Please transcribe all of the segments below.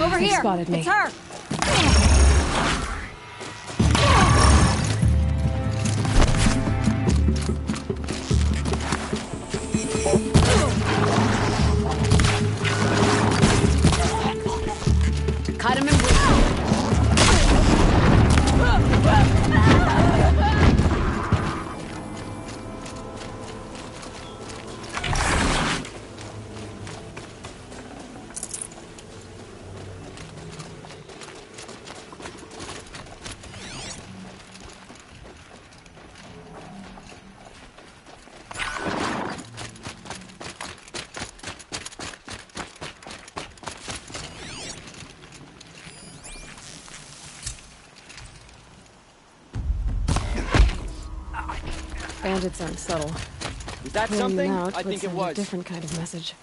Over They here! spotted me. It's her! Cut him and Bandits aren't subtle. Was that Pulling them something? out I would think it send a was. different kind of message.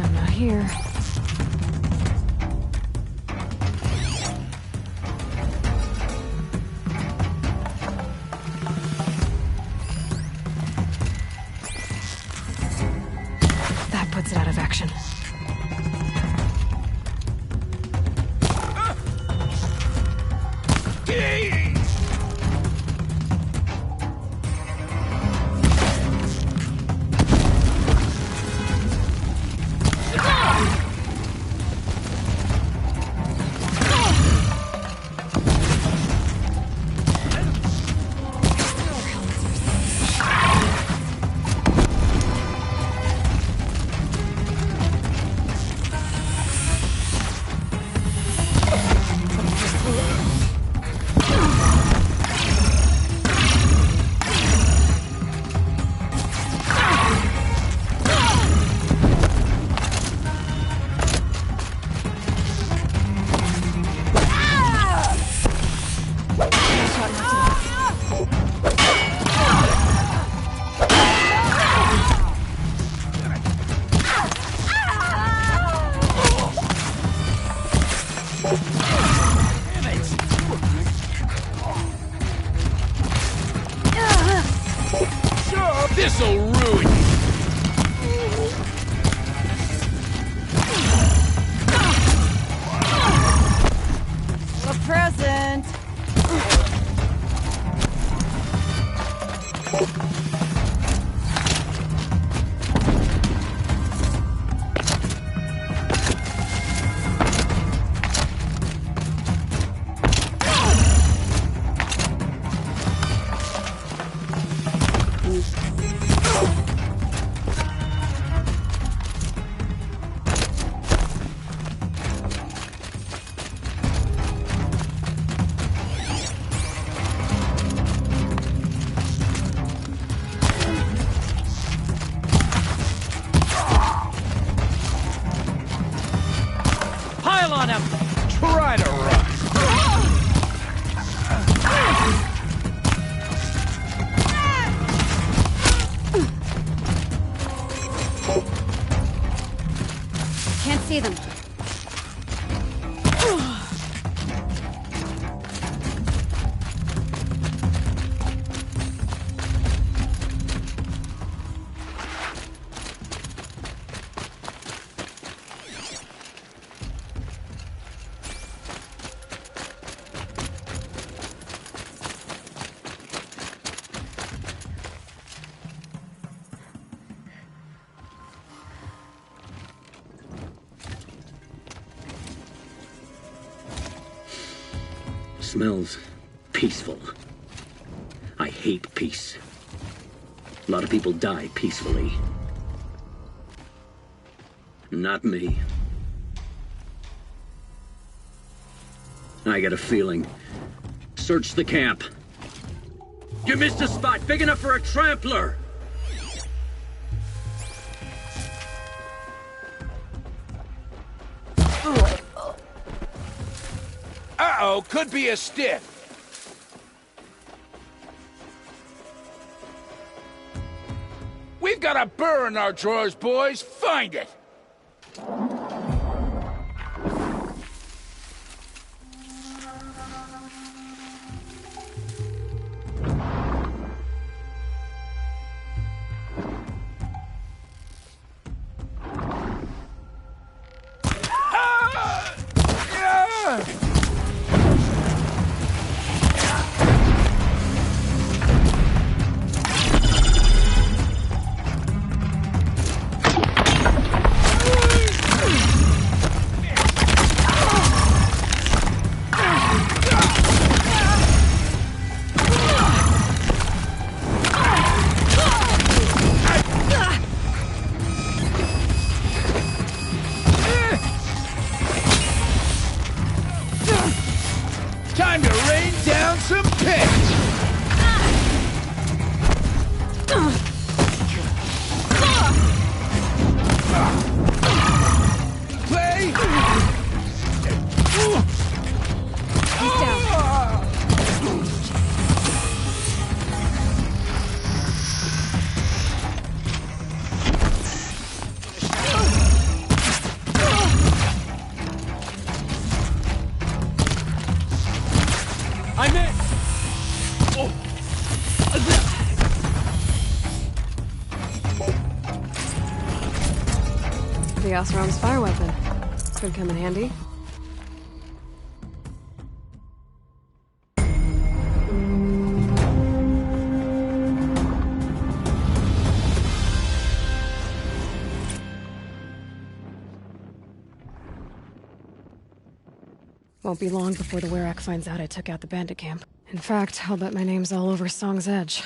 I'm not here. That puts it out of action. This'll ruin you! a present! Pile on him! Try to run! Can't see them. Smells peaceful. I hate peace. A lot of people die peacefully. Not me. I got a feeling. Search the camp. You missed a spot big enough for a trampler! Uh-oh, could be a stiff. We've got a burr in our drawers, boys. Find it! Time to rain down some pits! Play! He's down. I'm in! Oh. The Oseram's fire weapon. Could come in handy. Won't be long before the Werak finds out I took out the bandit camp. In fact, I'll bet my name's all over Song's Edge.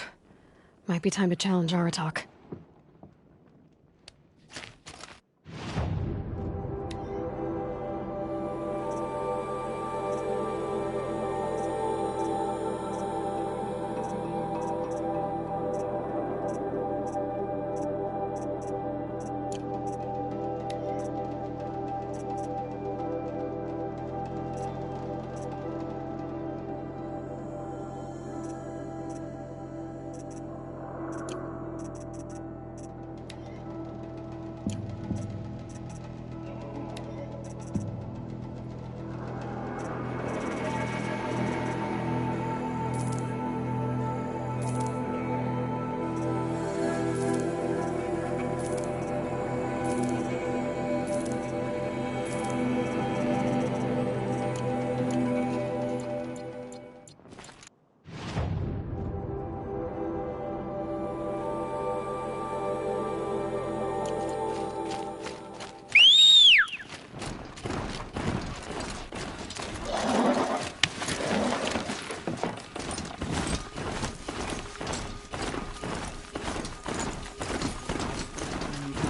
Might be time to challenge Aratak.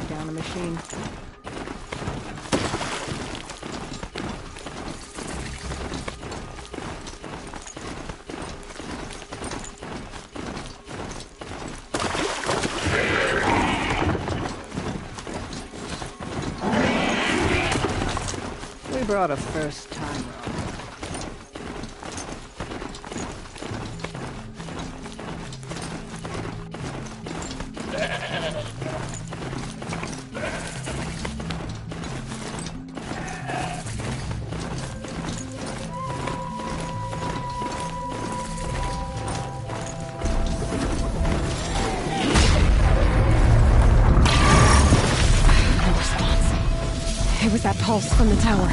Down the machine. We brought a first-timer. No response. It was that pulse from the tower.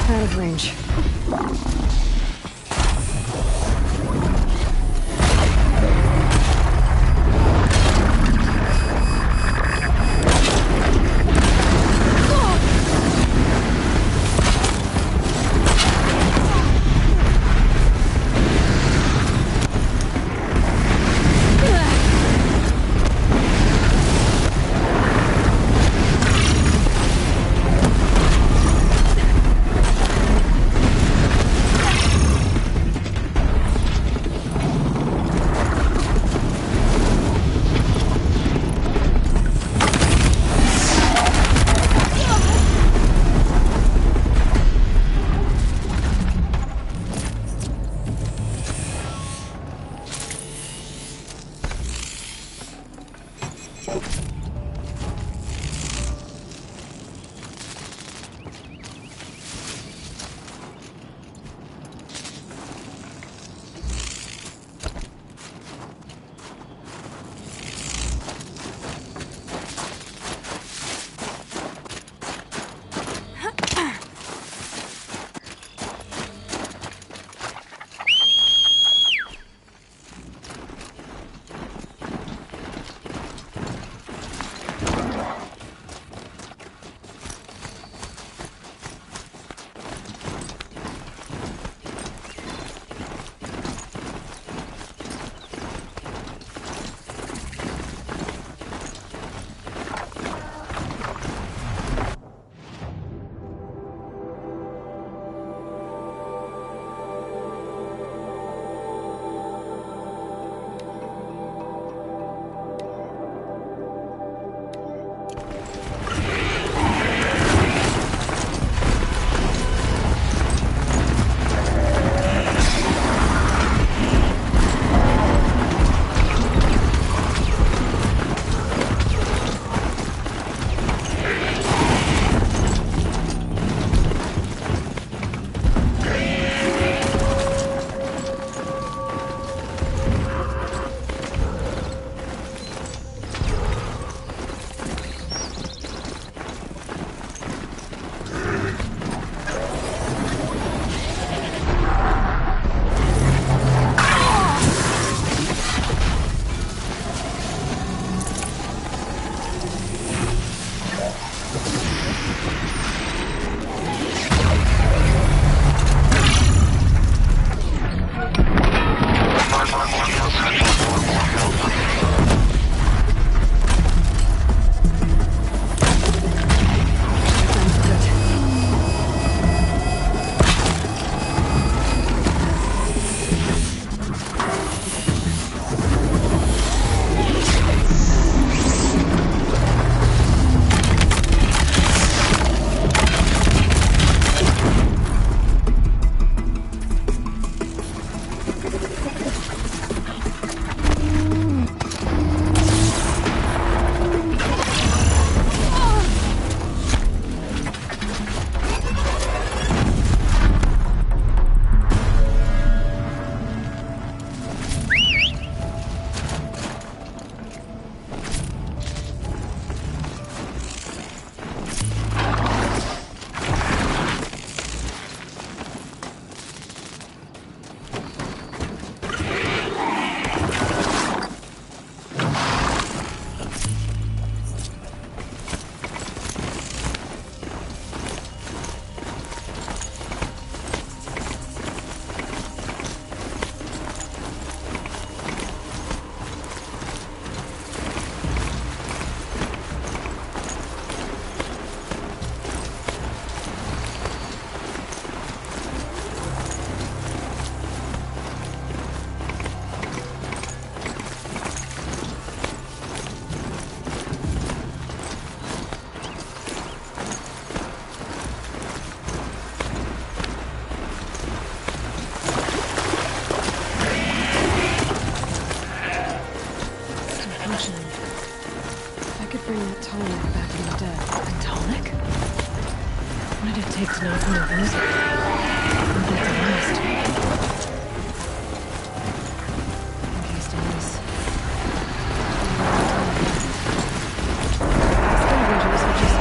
Out of range. Encased in ice. Scavengers are just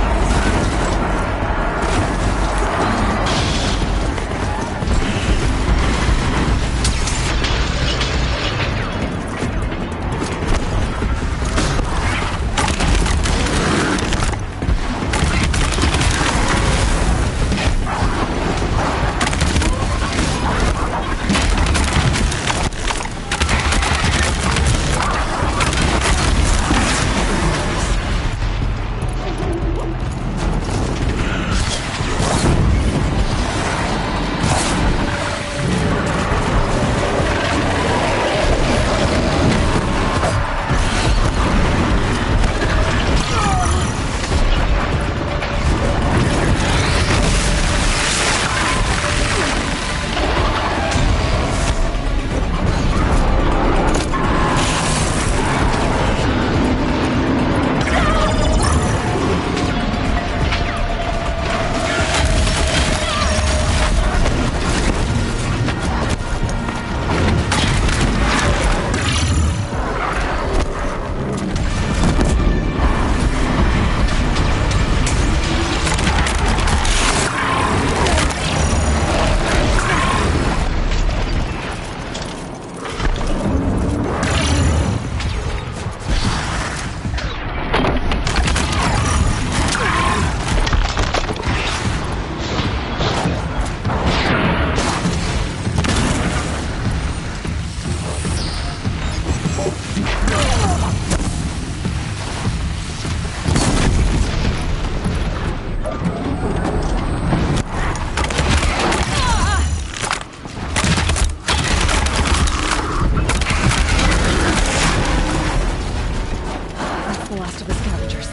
the last of the scavengers.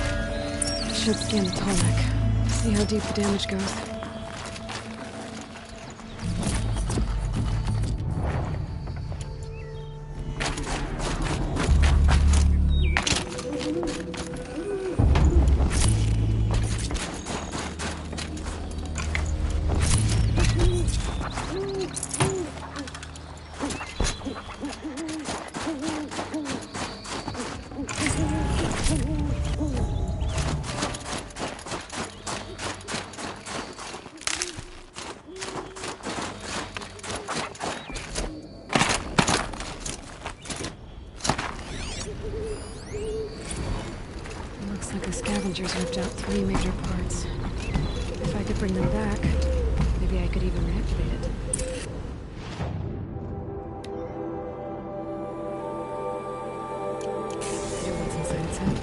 Should scan the tarmac. See how deep the damage goes. Looks like the scavengers ripped out 3 major parts. If I could bring them back, maybe I could even reactivate it. Wonder what's inside its head.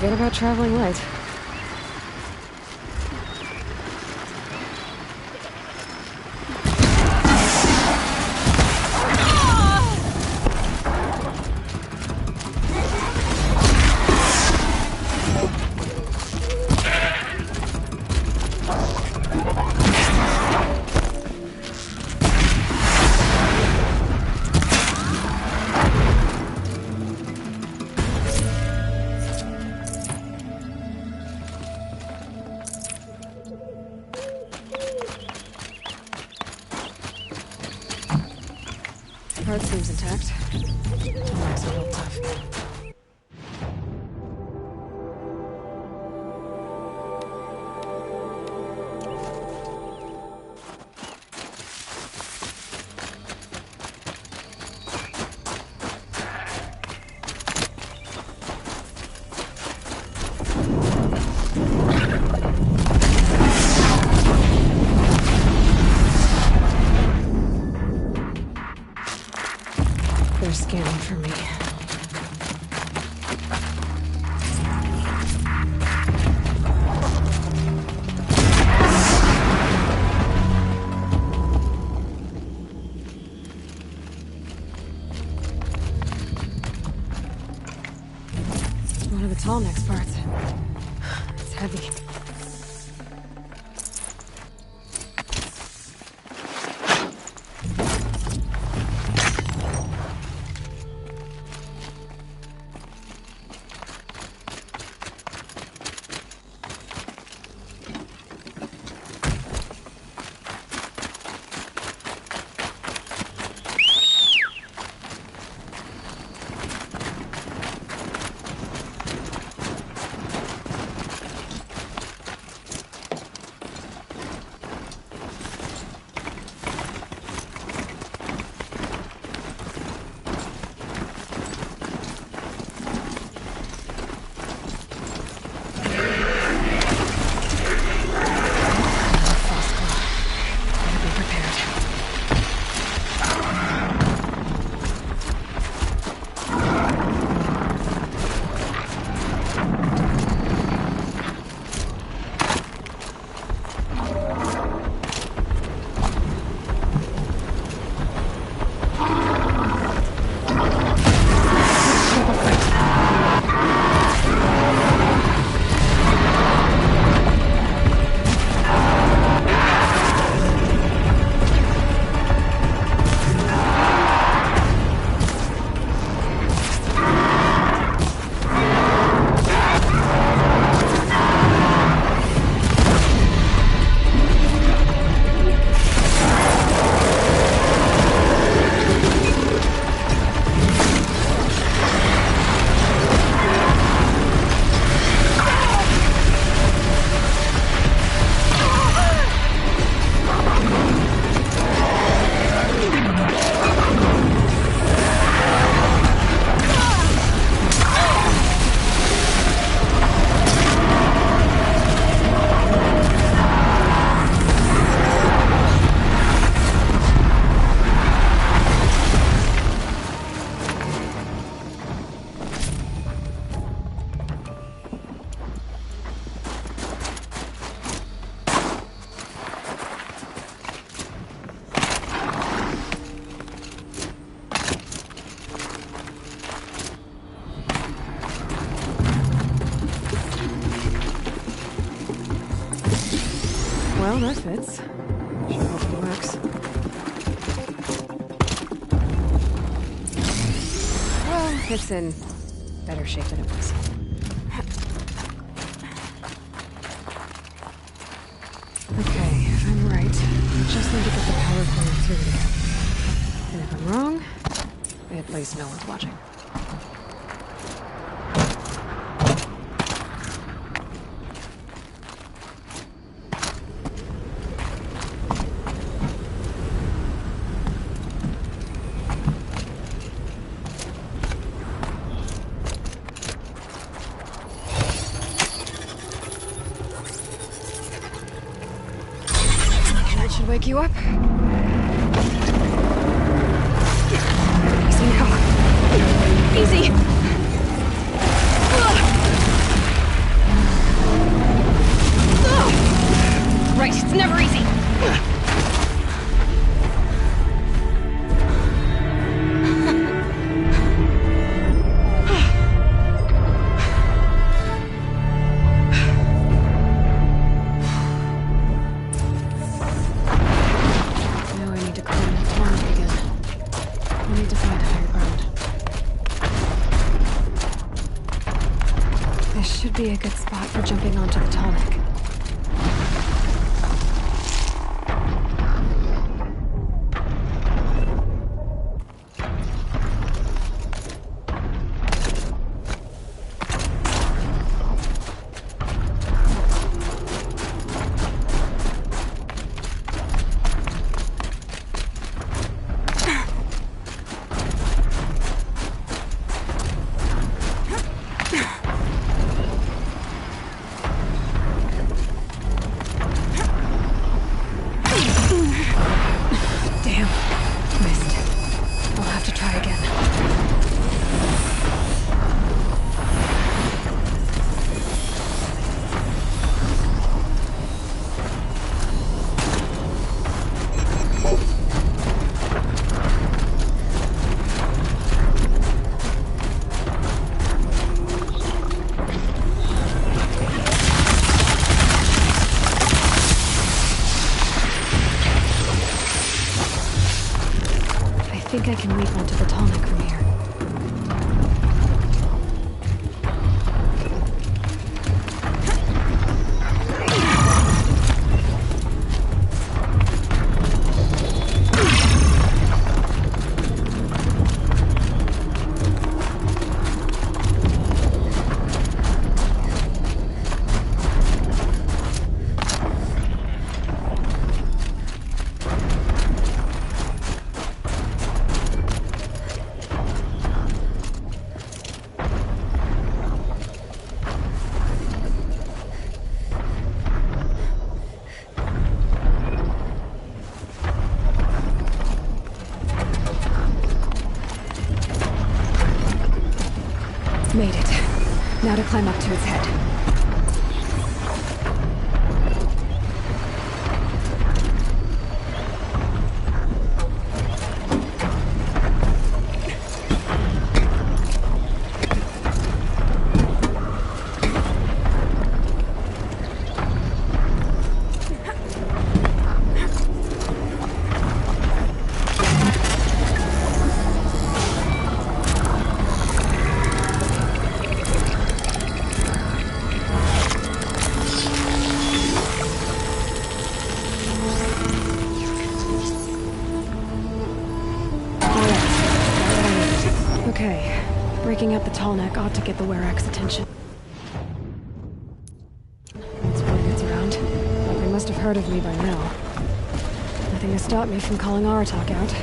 Forget about traveling light. Heart seems intact. Thorax a little tough. They're scanning for me. One of the tall next parts. It's heavy. Well, that fits. Sure hope it works. Well, it's in better shape than it was. Okay, if I'm right, I just need to get the power cord through again. And if I'm wrong, at least no one's watching. That should wake you up. Easy now. Easy. right, it's never easy. Now I need to climb the tonic again. I need to find higher ground. This should be a good spot for jumping onto the tonic. I think I can leap onto the tonic from here. Made it. Now to climb up to its head. Okay, breaking up the tall neck ought to get the Werak's attention. Once word gets around, they must have heard of me by now. Nothing has stopped me from calling Aratak out.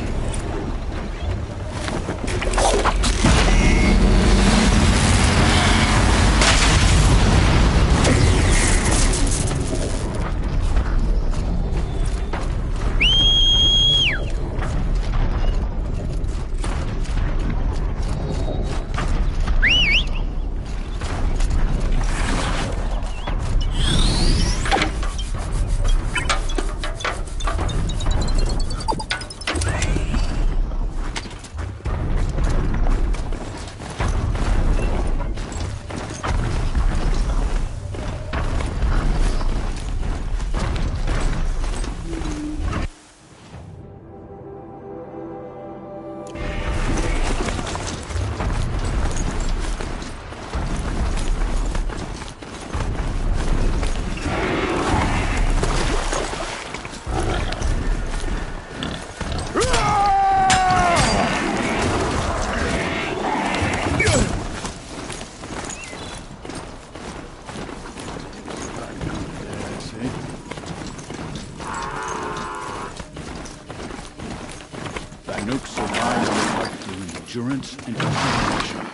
Nooks of mine are like to endurance and determination.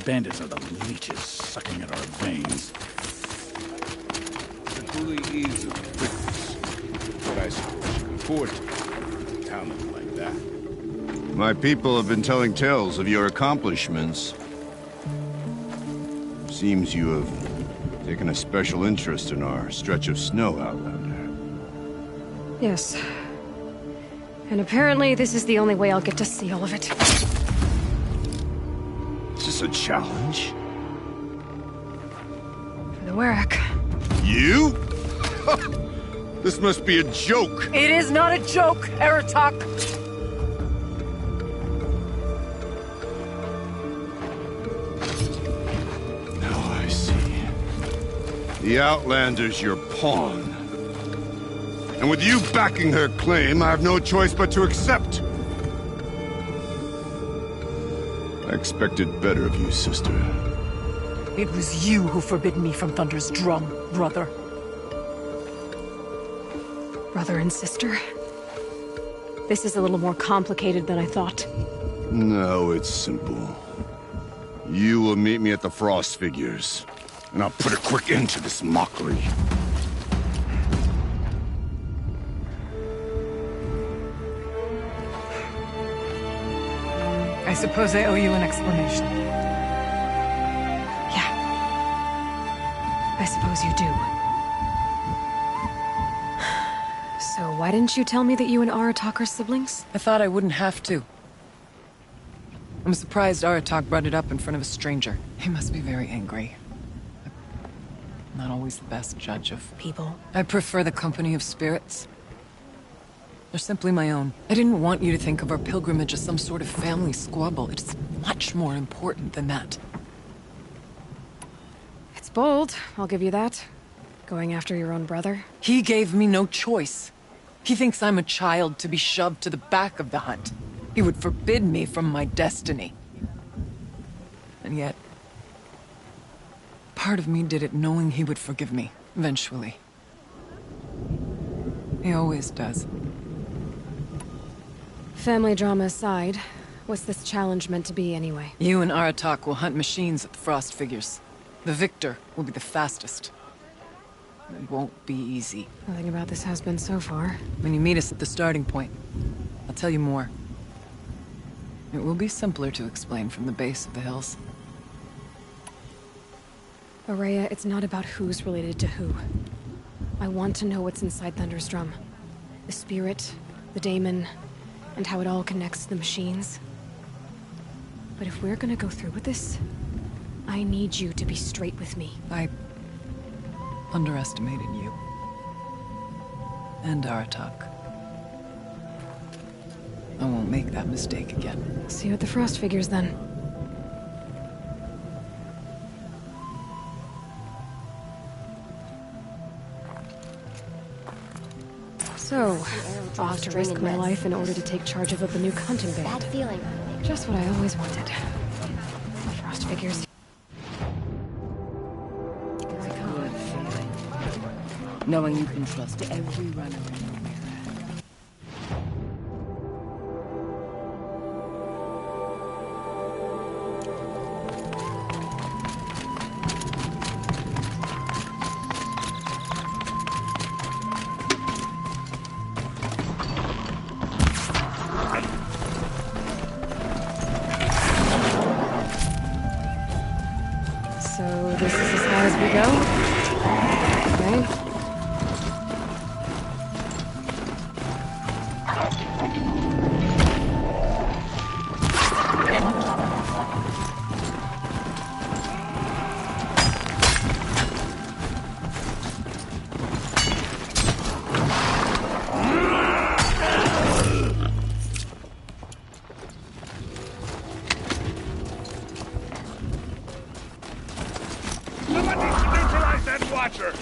Bandits are the leeches sucking at our veins. The bully ease of quickness. But I suppose you can afford to. Talent like that. My people have been telling tales of your accomplishments. Seems you have taken a special interest in our stretch of snow, Outlander. Yes. And apparently this is the only way I'll get to see all of it. Is this a challenge? For the Werak. You? This must be a joke. It is not a joke, Aratak! Now I see. The Outlander's your pawn. And with you backing her claim, I have no choice but to accept. I expected better of you, sister. It was you who forbid me from Thunder's drum, brother. Brother and sister? This is a little more complicated than I thought. No, it's simple. You will meet me at the Frost Figures, and I'll put a quick end to this mockery. I suppose I owe you an explanation. Yeah. I suppose you do. So why didn't you tell me that you and Aratak are siblings? I thought I wouldn't have to. I'm surprised Aratak brought it up in front of a stranger. He must be very angry. I'm not always the best judge of People. I prefer the company of spirits. They're simply my own. I didn't want you to think of our pilgrimage as some sort of family squabble. It's much more important than that. It's bold, I'll give you that. Going after your own brother. He gave me no choice. He thinks I'm a child to be shoved to the back of the hunt. He would forbid me from my destiny. And yet, part of me did it knowing he would forgive me, eventually. He always does. Family drama aside, what's this challenge meant to be anyway? You and Aratak will hunt machines at the Frost Figures. The victor will be the fastest. It won't be easy. Nothing about this has been so far. When you meet us at the starting point, I'll tell you more. It will be simpler to explain from the base of the hills. Ourea, it's not about who's related to who. I want to know what's inside Thunder's drum. The spirit, the daemon, and how it all connects to the machines. But if we're gonna go through with this, I need you to be straight with me. I underestimated you. And Aratak. I won't make that mistake again. See you at the Frost Figures, then. So, I'll have to risk my life in order to take charge of a Banuk hunting band. Bad feeling. Just what I always wanted. Frost Figures. Knowing you can trust every runner in your mirror. So, this is as high as we go? Okay. Somebody neutralize that watcher!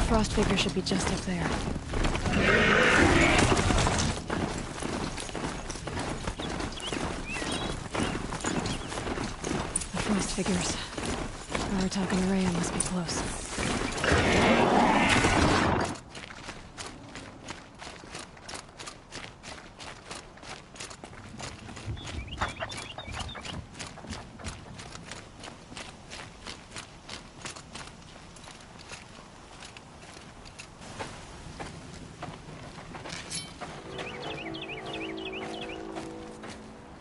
Frost Figure should be just up there. The Frost Figures. Aratak and Ourea must be close.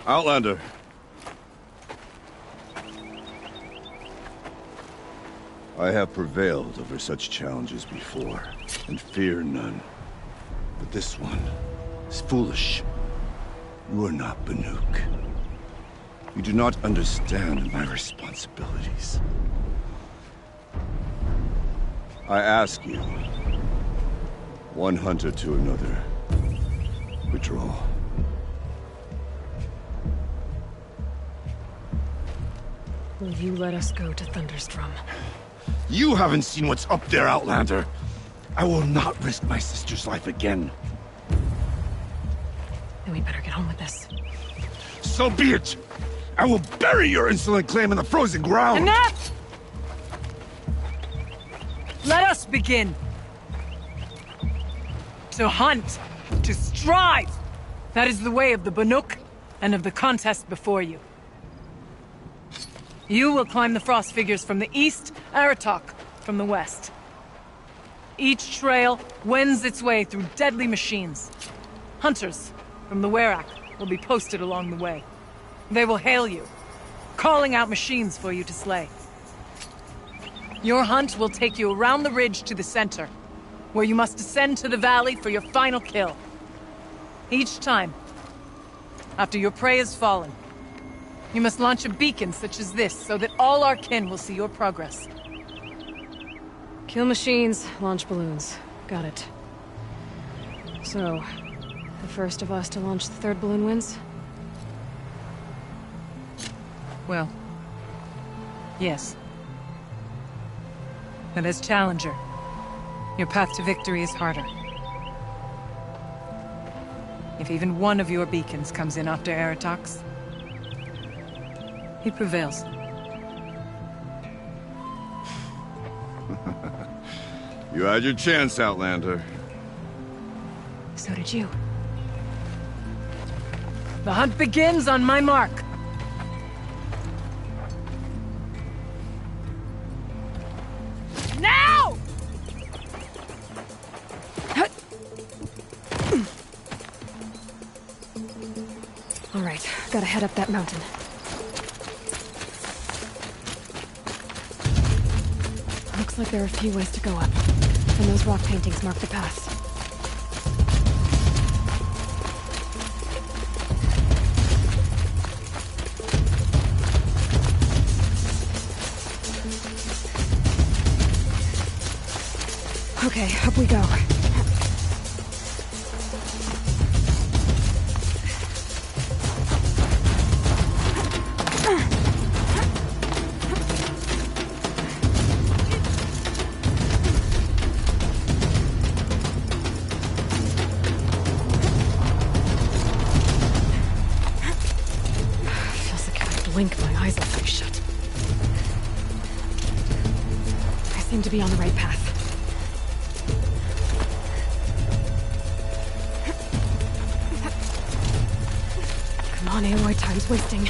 Outlander. I have prevailed over such challenges before, and fear none. But this one is foolish. You are not Banuk. You do not understand my responsibilities. I ask you, one hunter to another, withdraw. Will you let us go to Thunderstrom? You haven't seen what's up there, Outlander. I will not risk my sister's life again. Then we better get on with this. So be it! I will bury your insolent claim in the frozen ground! Enough! Let us begin. To hunt, to strive. That is the way of the Banuk and of the contest before you. You will climb the frost figures from the east, Aratok from the west. Each trail wends its way through deadly machines. Hunters from the Werak will be posted along the way. They will hail you, calling out machines for you to slay. Your hunt will take you around the ridge to the center, where you must descend to the valley for your final kill. Each time, after your prey has fallen, you must launch a beacon such as this so that all our kin will see your progress. Kill machines, launch balloons. Got it. So, the first of us to launch the third balloon wins? Well, yes. But as Challenger, your path to victory is harder. If even one of your beacons comes in after Aratox, he prevails. You had your chance, Outlander. So did you. The hunt begins on my mark. Now! All right, gotta head up that mountain. Looks like there are a few ways to go up, and those rock paintings mark the path. Okay, up we go. Feels like if I blink, my eyes will stay shut. I seem to be on the right path. Come on, Aloy, time's wasting.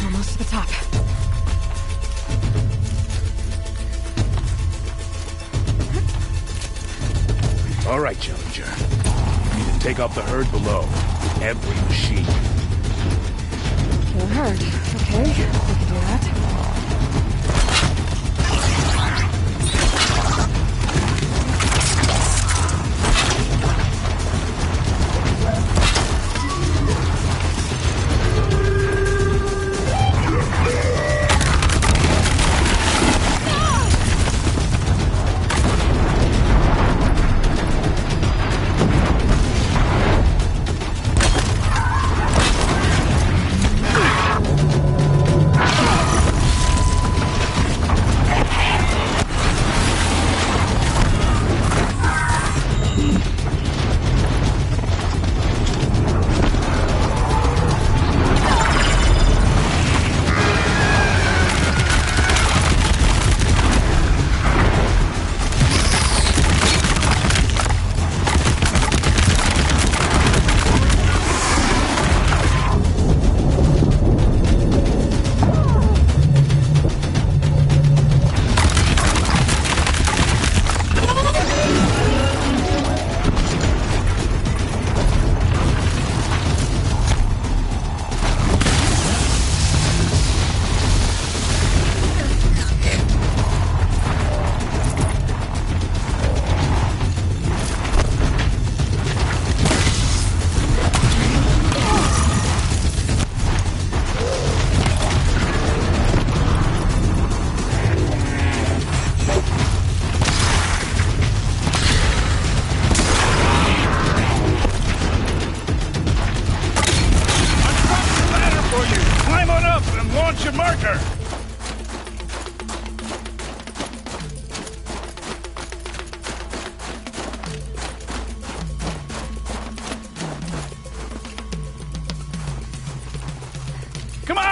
Almost to the top. All right, Challenger. We need to take off the herd below. Every machine. Kill a herd. Okay, we can do that.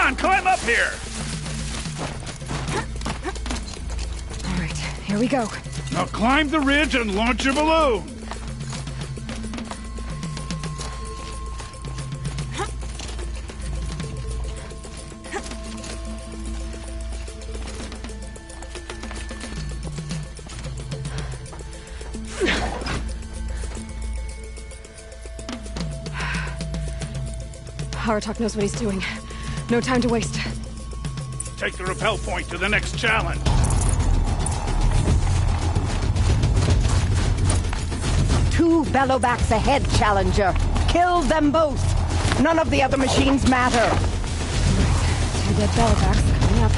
on, climb up here! All right, here we go. Now climb the ridge and launch your balloon! Aratak knows what he's doing. No time to waste. Take the rappel point to the next challenge. Two bellowbacks ahead, Challenger. Kill them both. None of the other machines matter. Two dead bellowbacks coming up.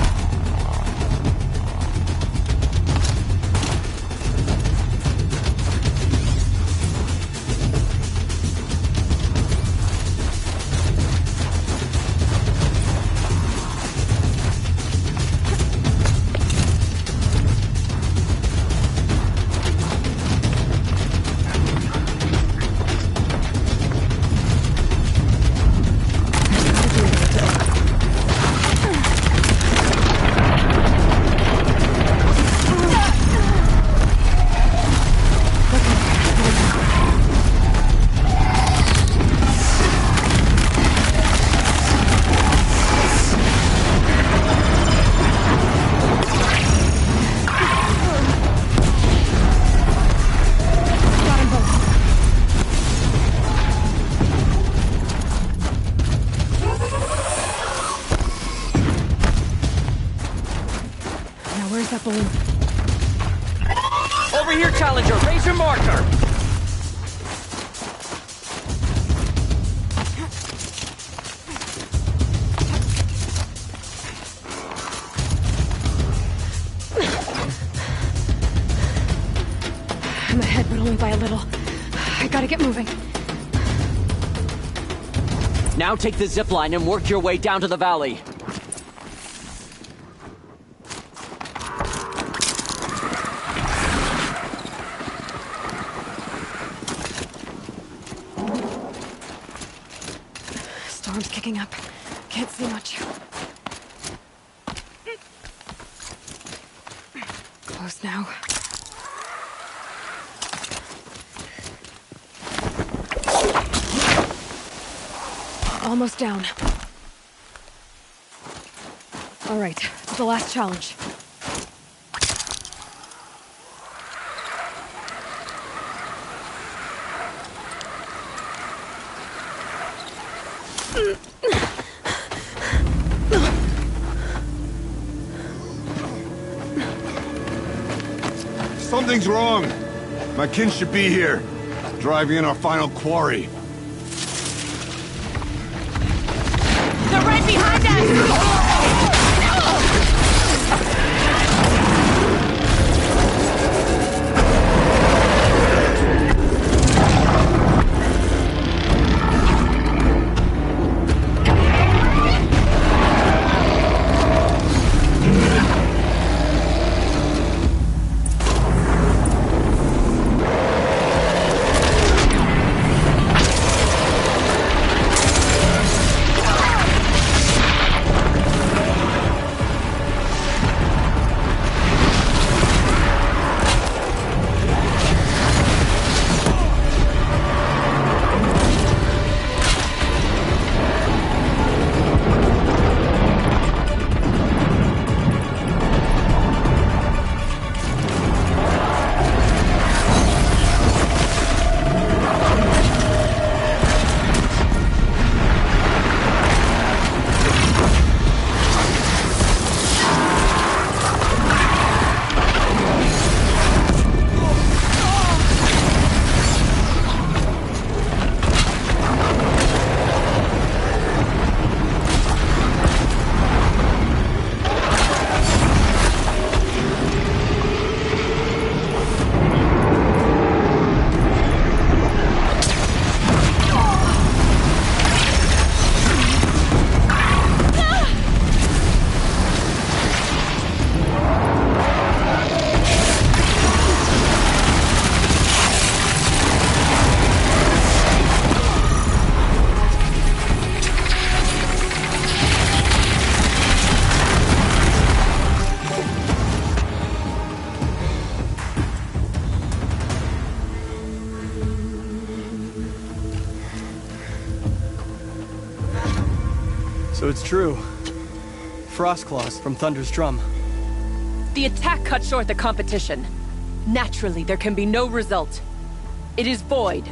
Where's that balloon? Over here, Challenger! Raise your marker! I'm ahead, but only by a little. I gotta get moving. Now take the zipline and work your way down to the valley. Storm's kicking up. Can't see much. Close now. Almost down. All right, the last challenge. Something's wrong. My kin should be here, driving in our final quarry. They're right behind us! So it's true. Frostclaws from Thunder's drum. The attack cut short the competition. Naturally, there can be no result. It is void.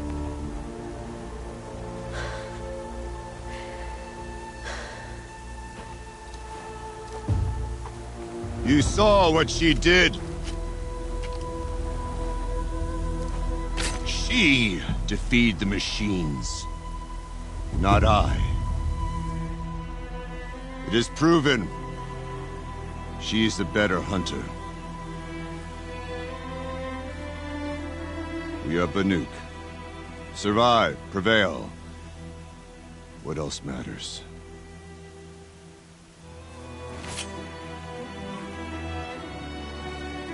You saw what she did. She defeated the machines, not I. It is proven. She is the better hunter. We are Banuk. Survive, prevail. What else matters?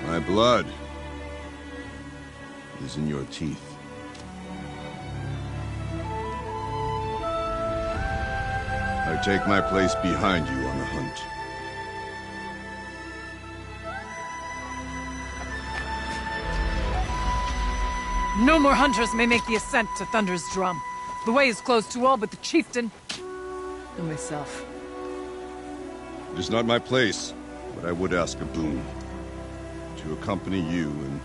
My blood is in your teeth. I take my place behind you on the hunt. No more hunters may make the ascent to Thunder's drum. The way is closed to all but the chieftain and myself. It is not my place, but I would ask a boon. To accompany you and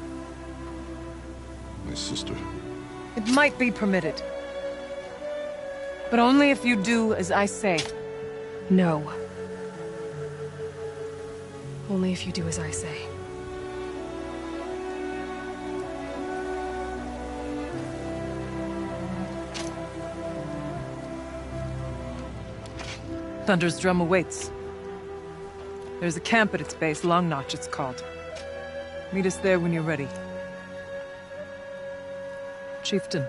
my sister. It might be permitted. But only if you do as I say. No. Only if you do as I say. Thunder's drum awaits. There's a camp at its base, Long Notch it's called. Meet us there when you're ready. Chieftain.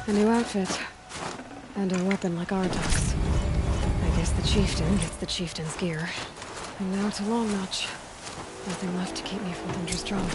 A new outfit. And a weapon like Ardok's. I guess the chieftain gets the chieftain's gear. And now to Long Notch. Nothing left to keep me from Thunder's drum.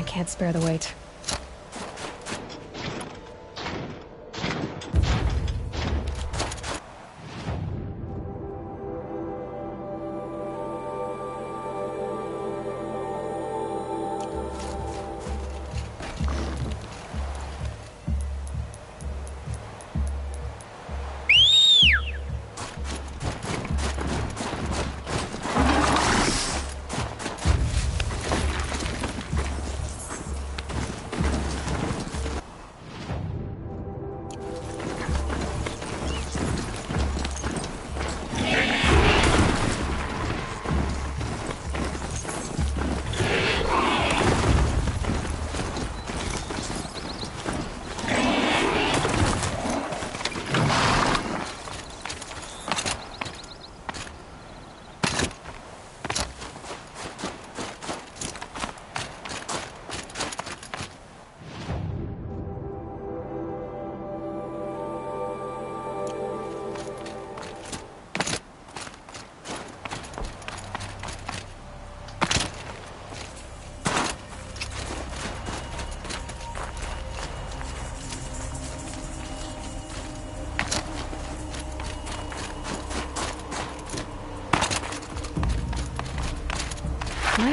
Can't spare the weight.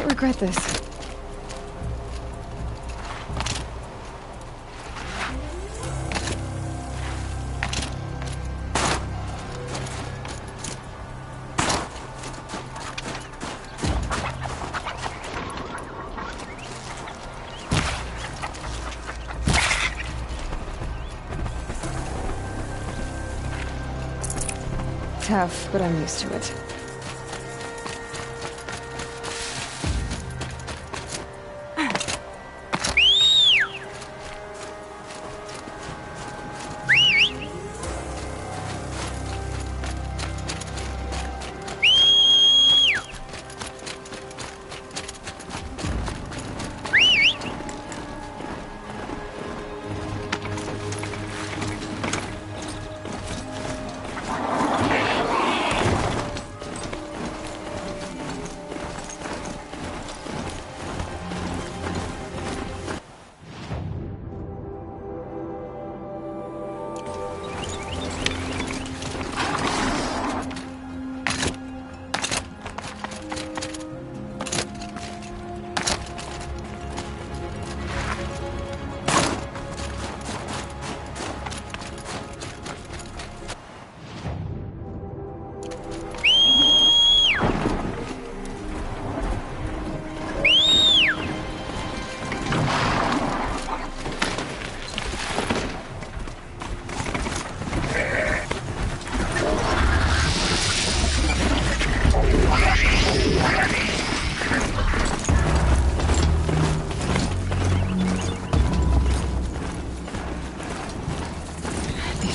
might regret this. Tough, but I'm used to it.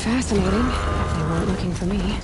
Fascinating, if they weren't looking for me.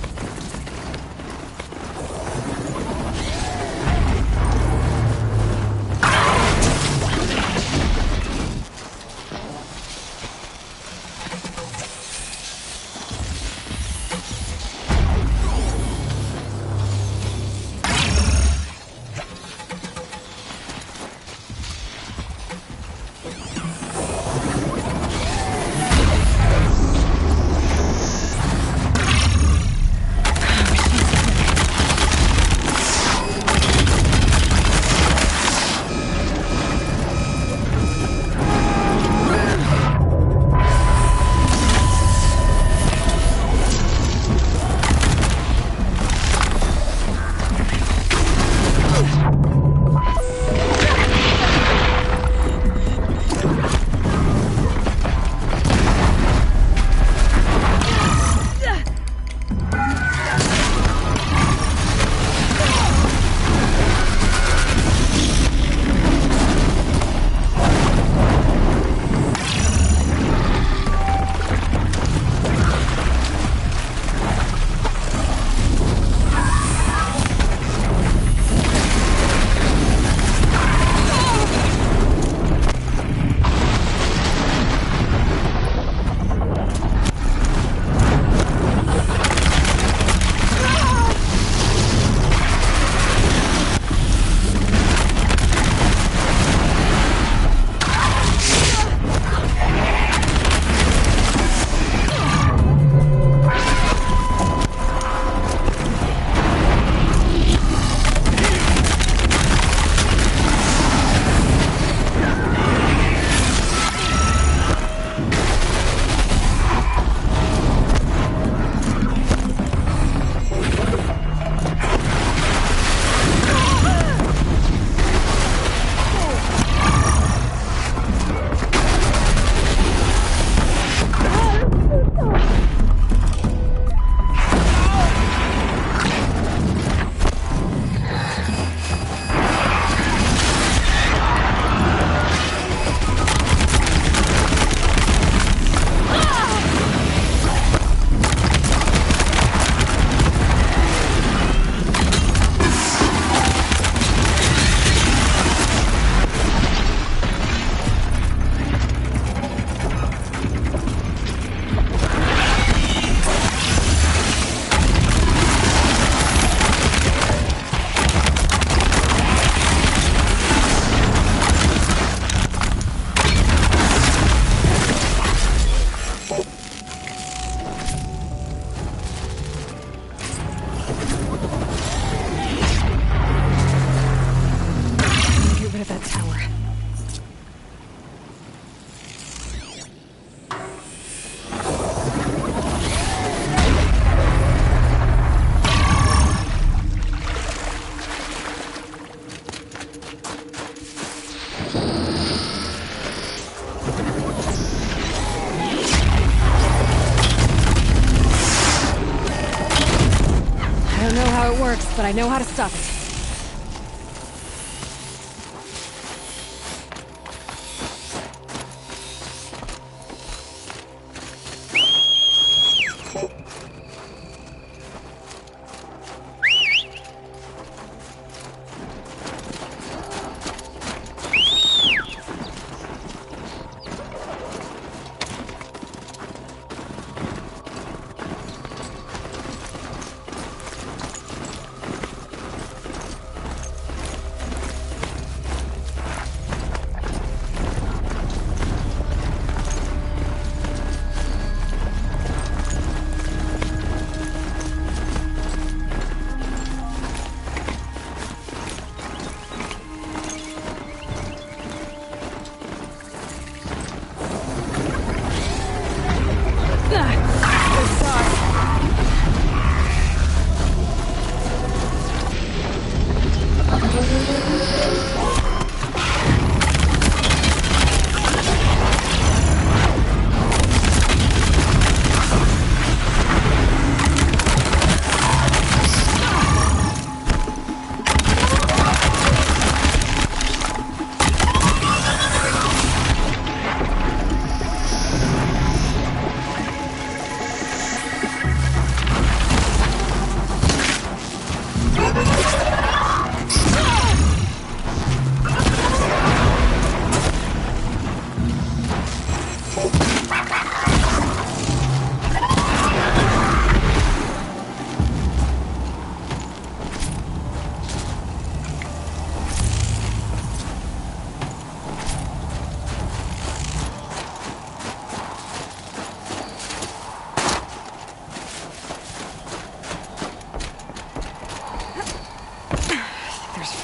but I know how to stop it.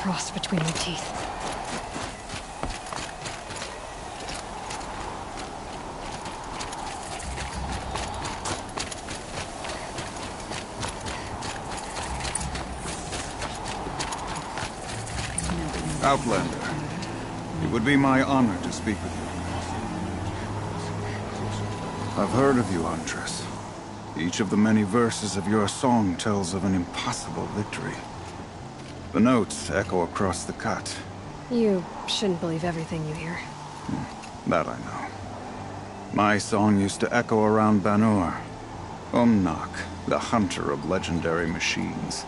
Frost between my teeth. Outlander, it would be my honor to speak with you. I've heard of you, Huntress. Each of the many verses of your song tells of an impossible victory. The notes echo across the cut. You shouldn't believe everything you hear. That I know. My song used to echo around Banur. Umnak, the hunter of legendary machines.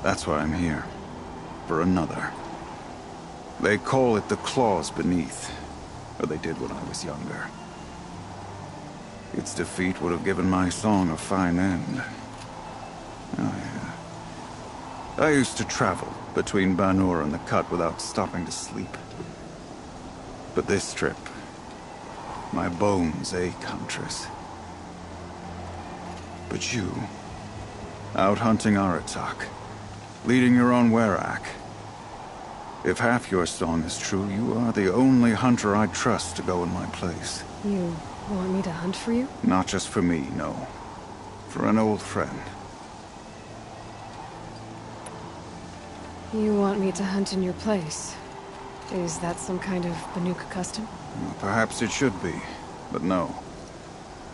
That's why I'm here. For another. They call it the Claws Beneath. Or they did when I was younger. Its defeat would have given my song a fine end. Oh, yeah. I used to travel between Banur and the Cut without stopping to sleep. But this trip, my bones ache, Huntress. But you, out hunting Aratak, leading your own Werak. If half your song is true, you are the only hunter I'd trust to go in my place. You want me to hunt for you? Not just for me, no. For an old friend. You want me to hunt in your place? Is that some kind of Banuk custom? Well, perhaps it should be, but no.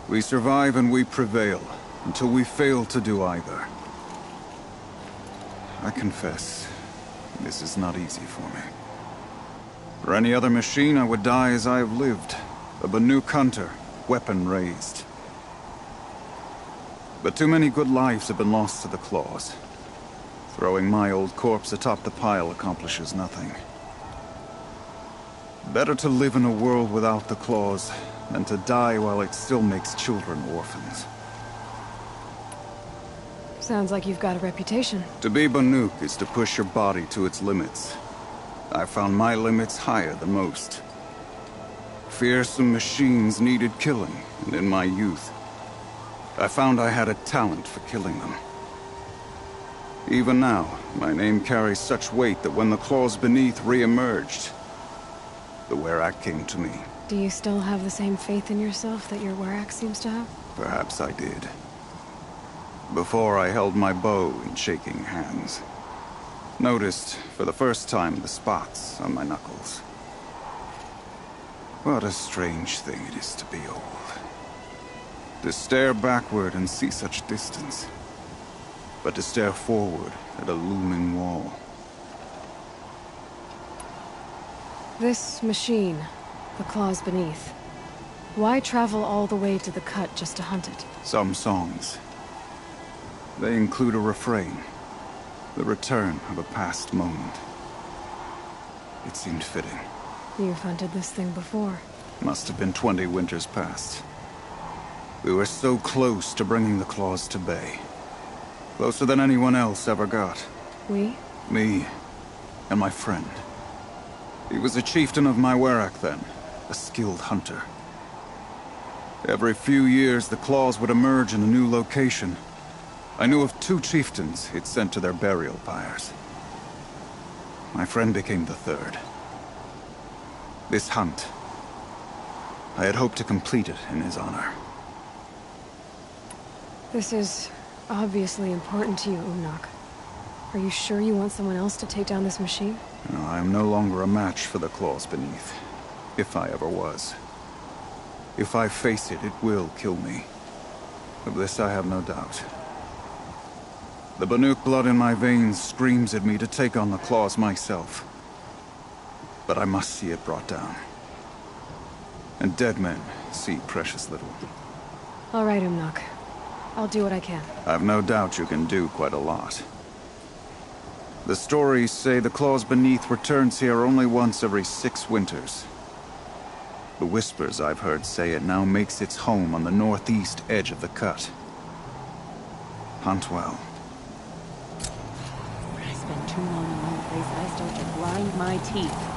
We survive and we prevail, until we fail to do either. I confess, this is not easy for me. For any other machine, I would die as I have lived. A Banuk hunter, weapon raised. But too many good lives have been lost to the Claws. Throwing my old corpse atop the pile accomplishes nothing. Better to live in a world without the Claws than to die while it still makes children orphans. Sounds like you've got a reputation. To be Banuk is to push your body to its limits. I found my limits higher than most. Fearsome machines needed killing, and in my youth, I found I had a talent for killing them. Even now, my name carries such weight that when the Claws Beneath re-emerged, the Werak came to me. Do you still have the same faith in yourself that your Werak seems to have? Perhaps I did. Before I held my bow in shaking hands. Noticed, for the first time, the spots on my knuckles. What a strange thing it is to be old. To stare backward and see such distance. but to stare forward at a looming wall. This machine, the claws beneath. Why travel all the way to the cut just to hunt it? Some songs. They include a refrain. The return of a past moment. It seemed fitting. You've hunted this thing before. Must have been 20 winters past. We were so close to bringing the claws to bay. Closer than anyone else ever got. We? Me and my friend. He was a chieftain of my Werak then, a skilled hunter. Every few years, the claws would emerge in a new location. I knew of 2 chieftains he'd sent to their burial pyres. My friend became the 3rd. This hunt, I had hoped to complete it in his honor. This is obviously important to you, Umnak. Are you sure you want someone else to take down this machine? No, I am no longer a match for the claws beneath, if I ever was. If I face it, it will kill me. Of this I have no doubt. The Banuk blood in my veins screams at me to take on the claws myself. But I must see it brought down. And dead men see precious little. All right, Umnak. I'll do what I can. I've no doubt you can do quite a lot. The stories say the claws beneath returns here only once every 6 winters. The whispers I've heard say it now makes its home on the northeast edge of the cut. Hunt well. When I spend too long in one place, I start to grind my teeth.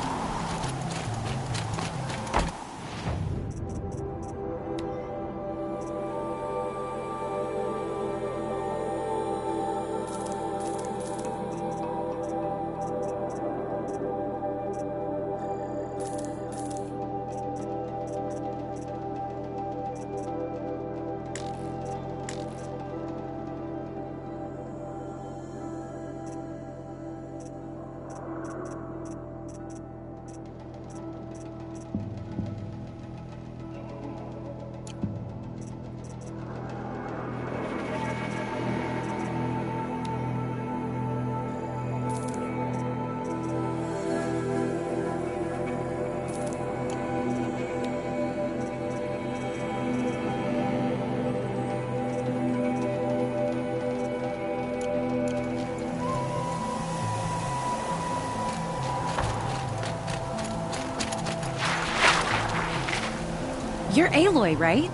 You're Aloy, right?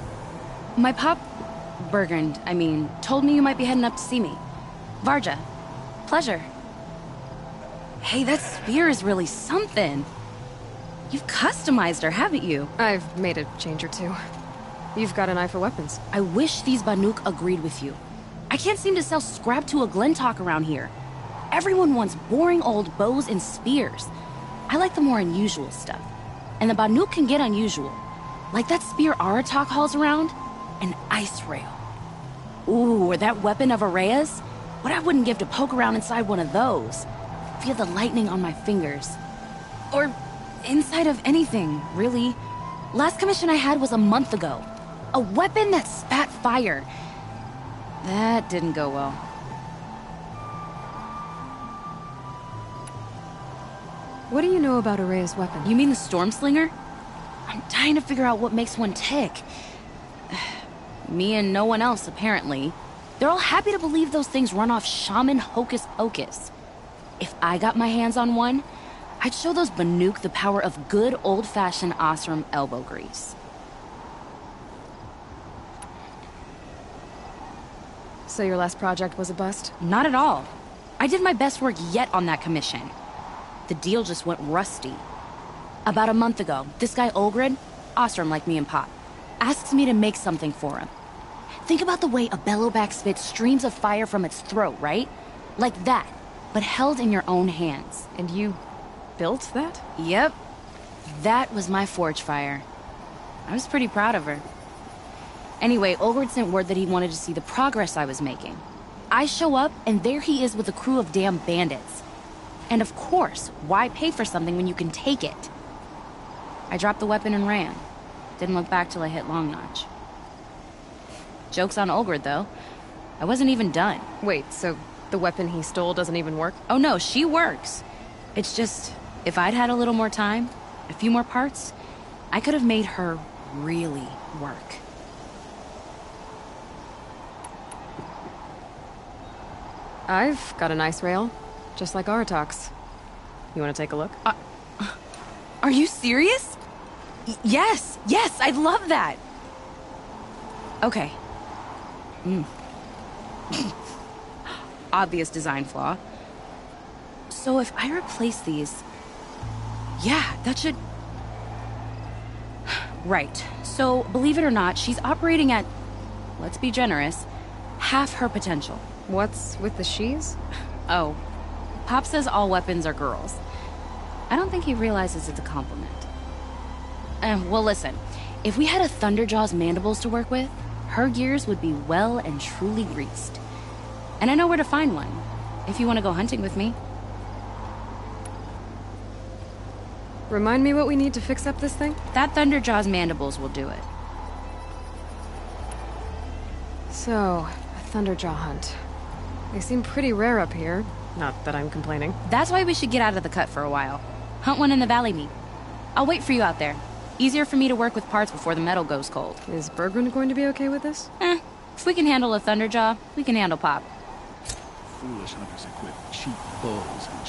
My pop... Bergund, I mean, told me you might be heading up to see me. Varja. Pleasure. Hey, that spear is really something. You've customized her, haven't you? I've made a change or 2. You've got an eye for weapons. I wish these Banuk agreed with you. I can't seem to sell scrap to a Glentalk around here. Everyone wants boring old bows and spears. I like the more unusual stuff. And the Banuk can get unusual. Like that spear Aratak hauls around, an ice rail. Ooh, or that weapon of Araya's? What I wouldn't give to poke around inside one of those. Feel the lightning on my fingers. Or inside of anything, really. Last commission I had was a month ago. A weapon that spat fire. That didn't go well. What do you know about Araya's weapon? You mean the Stormslinger? I'm dying to figure out what makes one tick. Me and no one else, apparently. They're all happy to believe those things run off shaman hocus pocus. If I got my hands on one, I'd show those Banuk the power of good old-fashioned Oseram elbow grease. So your last project was a bust? Not at all. I did my best work yet on that commission. The deal just went rusty. About a month ago, this guy Olgrid, Oseram like me and Pop, asks me to make something for him. Think about the way a bellowback spits streams of fire from its throat, right? Like that, but held in your own hands. And you built that? Yep. That was my forge fire. I was pretty proud of her. Anyway, Olgrid sent word that he wanted to see the progress I was making. I show up, and there he is with a crew of damn bandits. And of course, why pay for something when you can take it? I dropped the weapon and ran. Didn't look back till I hit Long Notch. Joke's on Olgrid, though. I wasn't even done. Wait, so the weapon he stole doesn't even work? Oh no, she works. It's just, if I'd had a little more time, a few more parts, I could have made her really work. I've got an ice rail, just like Aratok's. You want to take a look? Are you serious? Yes, I'd love that. Okay. Obvious design flaw. So if I replace these... Yeah, that should... Right. So, believe it or not, she's operating at, let's be generous, half her potential. What's with the she's? Oh, Pop says all weapons are girls. I don't think he realizes it's a compliment. Well, listen. If we had a Thunderjaw's mandibles to work with, her gears would be well and truly greased. And I know where to find one, if you want to go hunting with me. Remind me what we need to fix up this thing? That Thunderjaw's mandibles will do it. So, a Thunderjaw hunt. They seem pretty rare up here. Not that I'm complaining. That's why we should get out of the cut for a while. Hunt one in the valley meet. I'll wait for you out there. Easier for me to work with parts before the metal goes cold. Is Bergman going to be okay with this? If we can handle a Thunderjaw, we can handle Pop. Foolish hunters equip cheap bows and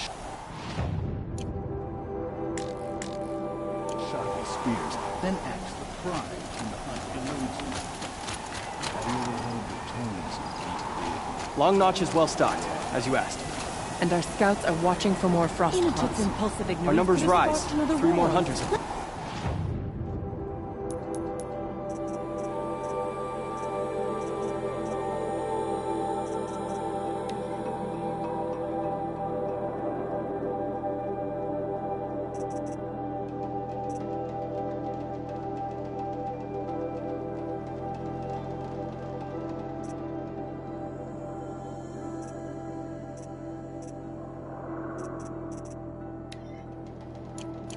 shocking spears, then axe the pride and the hunt eludes them. Really hold your tongues and keep. Long Notch is well stocked, as you asked. And our scouts are watching for more frost hunts. Our numbers rise. 3 more hunters.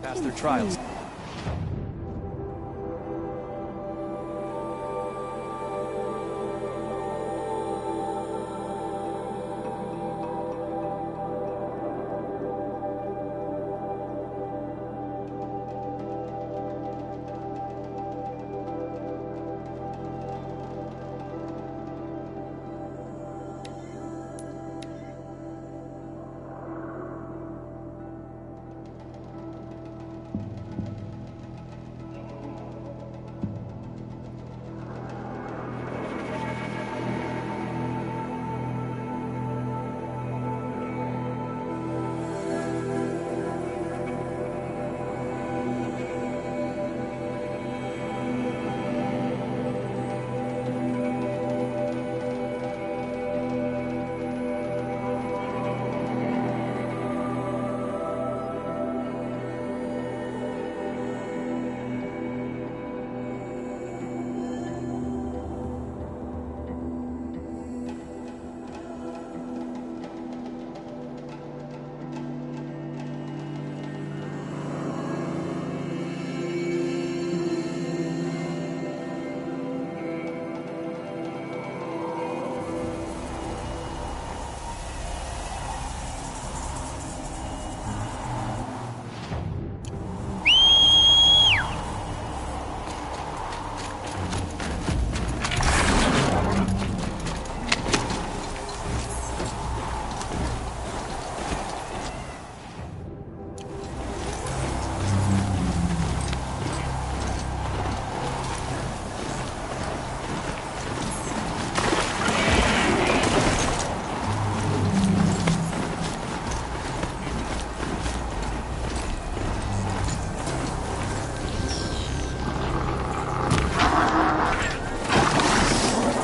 Pass their trials.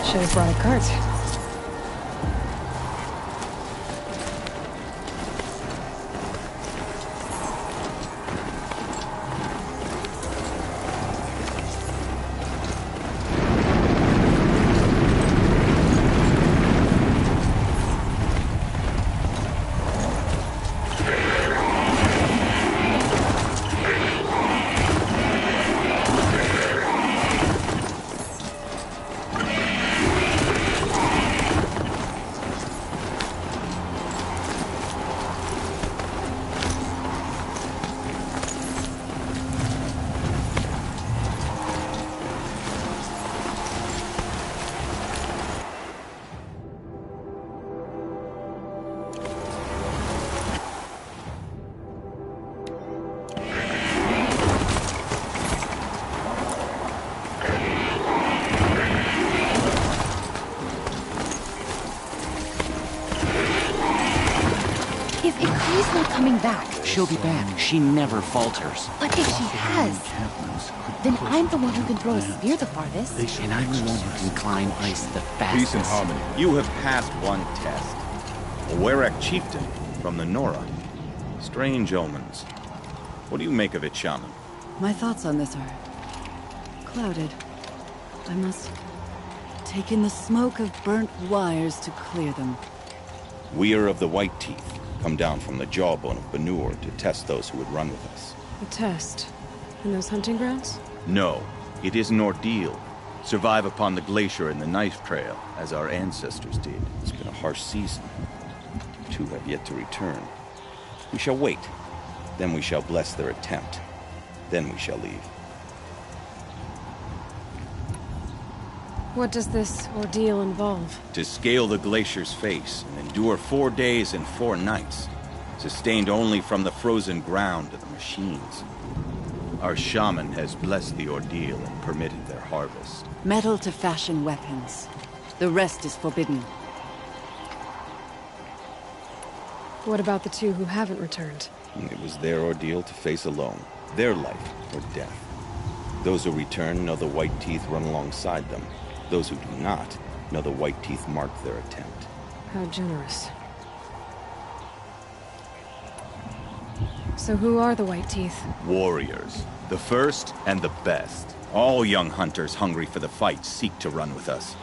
Should have brought a cart. coming back. She'll be back. She never falters. But if she has, then I'm the one who can throw a spear the farthest. And I'm the one who can climb ice the fastest. Peace and harmony. You have passed one test. A Werak chieftain from the Nora. Strange omens. What do you make of it, Shaman? My thoughts on this are clouded. I must take in the smoke of burnt wires to clear them. We are of the White Teeth, come down from the jawbone of Banur to test those who would run with us. A test? In those hunting grounds? No, it is an ordeal. Survive upon the glacier and the knife trail, as our ancestors did. It's been a harsh season. 2 have yet to return. We shall wait. Then we shall bless their attempt. Then we shall leave. What does this ordeal involve? To scale the glacier's face and endure 4 days and 4 nights, sustained only from the frozen ground of the machines. Our shaman has blessed the ordeal and permitted their harvest. Metal to fashion weapons. The rest is forbidden. What about the 2 who haven't returned? It was their ordeal to face alone. Their life or death. Those who return know the White Teeth run alongside them. Those who do not know the White Teeth marked their attempt. How generous. So who are the White Teeth? Warriors. The first and the best. All young hunters hungry for the fight seek to run with us.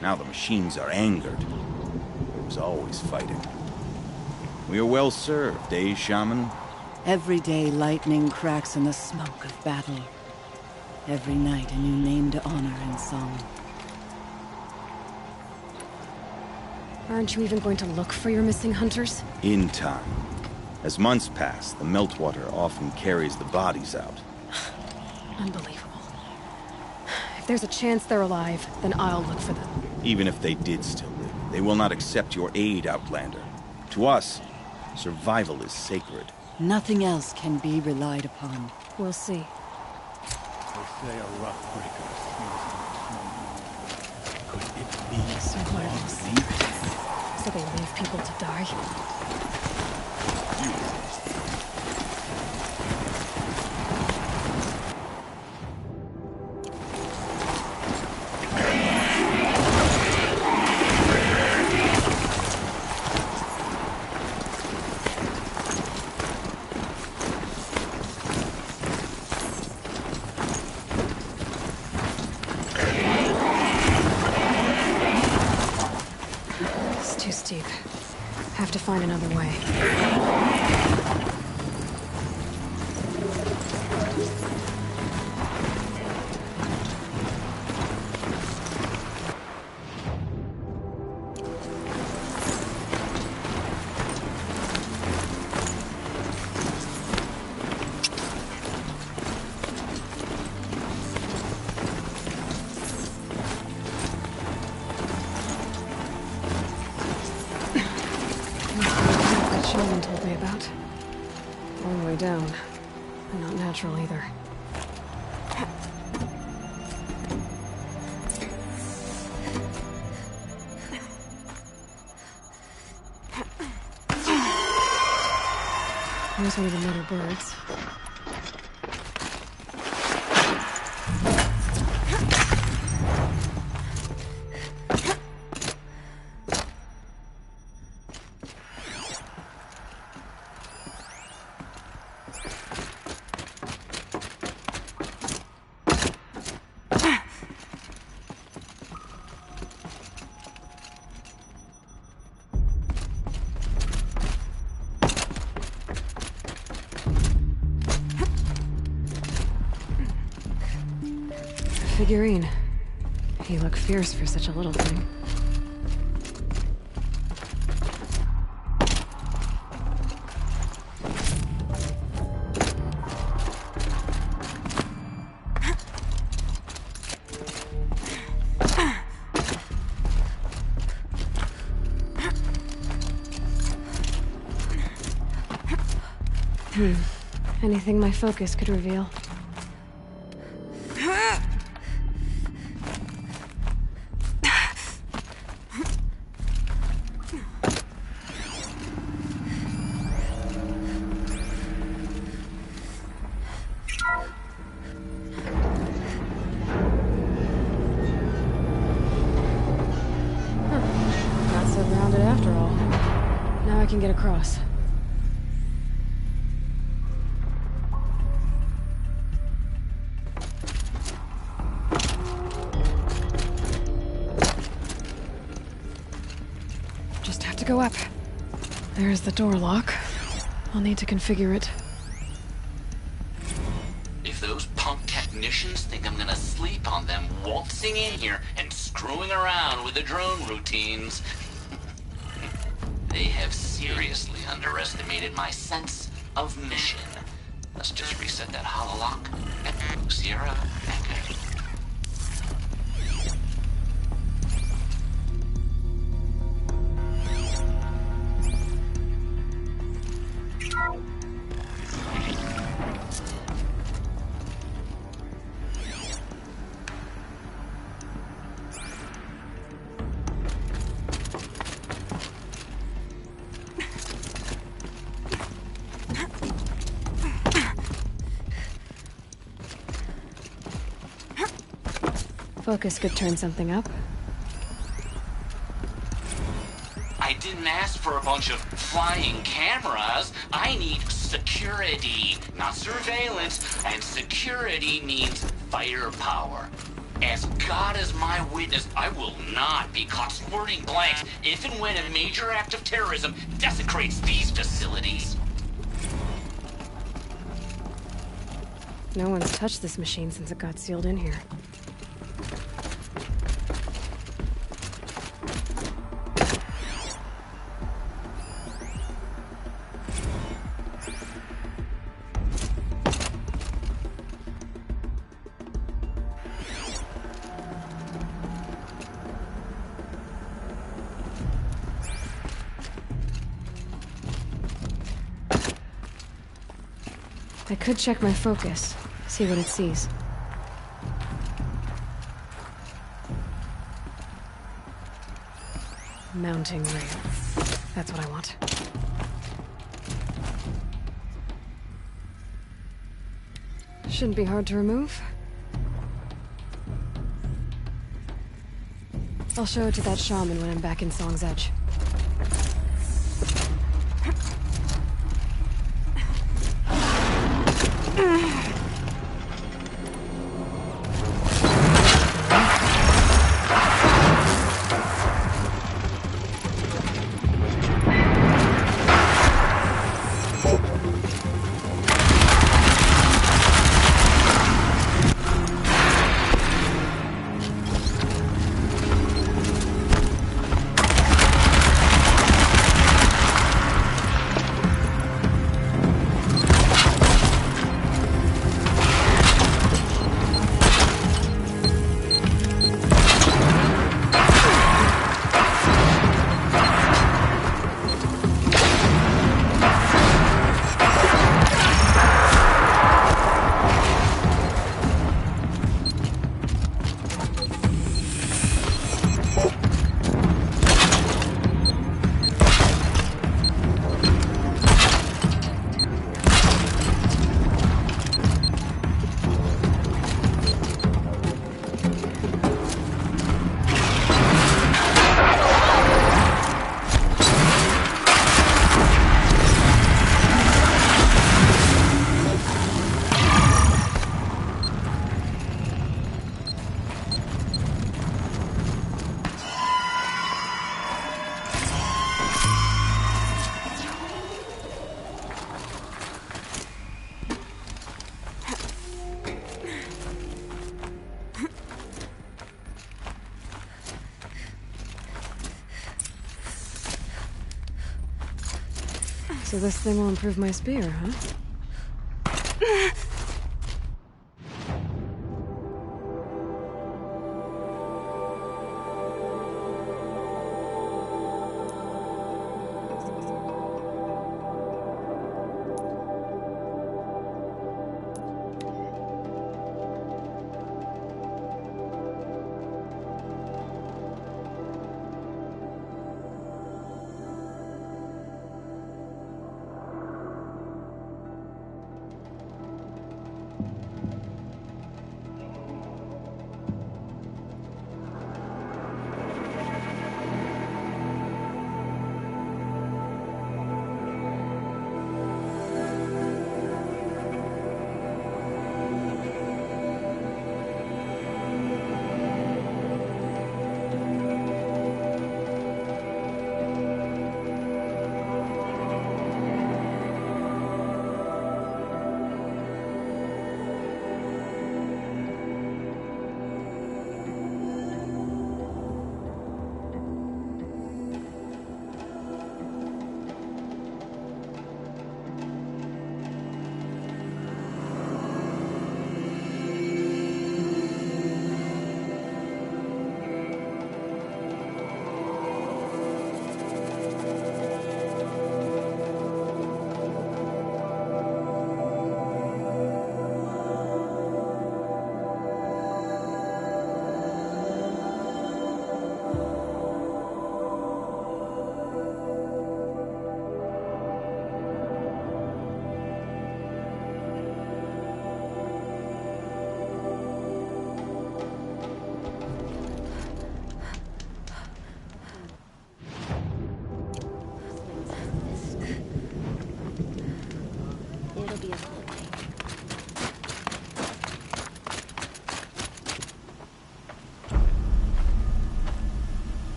Now the machines are angered. There was always fighting. We are well served, eh, Shaman? Every day lightning cracks in the smoke of battle. Every night a new name to honor in song. Aren't you even going to look for your missing hunters? In time. As months pass, the meltwater often carries the bodies out. Unbelievable. If there's a chance they're alive, then I'll look for them. Even if they did still live, they will not accept your aid, Outlander. To us, survival is sacred. Nothing else can be relied upon. We'll see. They say a rock breaker sees could it be Survival secret. So they leave people to die? Too steep. Have to find another way. Shaman told me about. Long way down. And not natural either. Here's one of the mother birds. Figurine. He looked fierce for such a little thing. Anything my focus could reveal. can get across. Just have to go up. There's the door lock. I'll need to configure it. If those punk technicians think I'm gonna sleep on them waltzing in here and screwing around with the drone routines, they have seriously underestimated my sense of mission. Let's just reset that hololock. Echo, Sierra, Echo. Focus could turn something up. I didn't ask for a bunch of flying cameras. I need security, not surveillance. And security means firepower. As God is my witness, I will not be caught squirting blanks if and when a major act of terrorism desecrates these facilities. No one's touched this machine since it got sealed in here. I could check my focus, see what it sees. Mounting rail. That's what I want. Shouldn't be hard to remove. I'll show it to that shaman when I'm back in Song's Edge. So this thing will improve my spear, huh?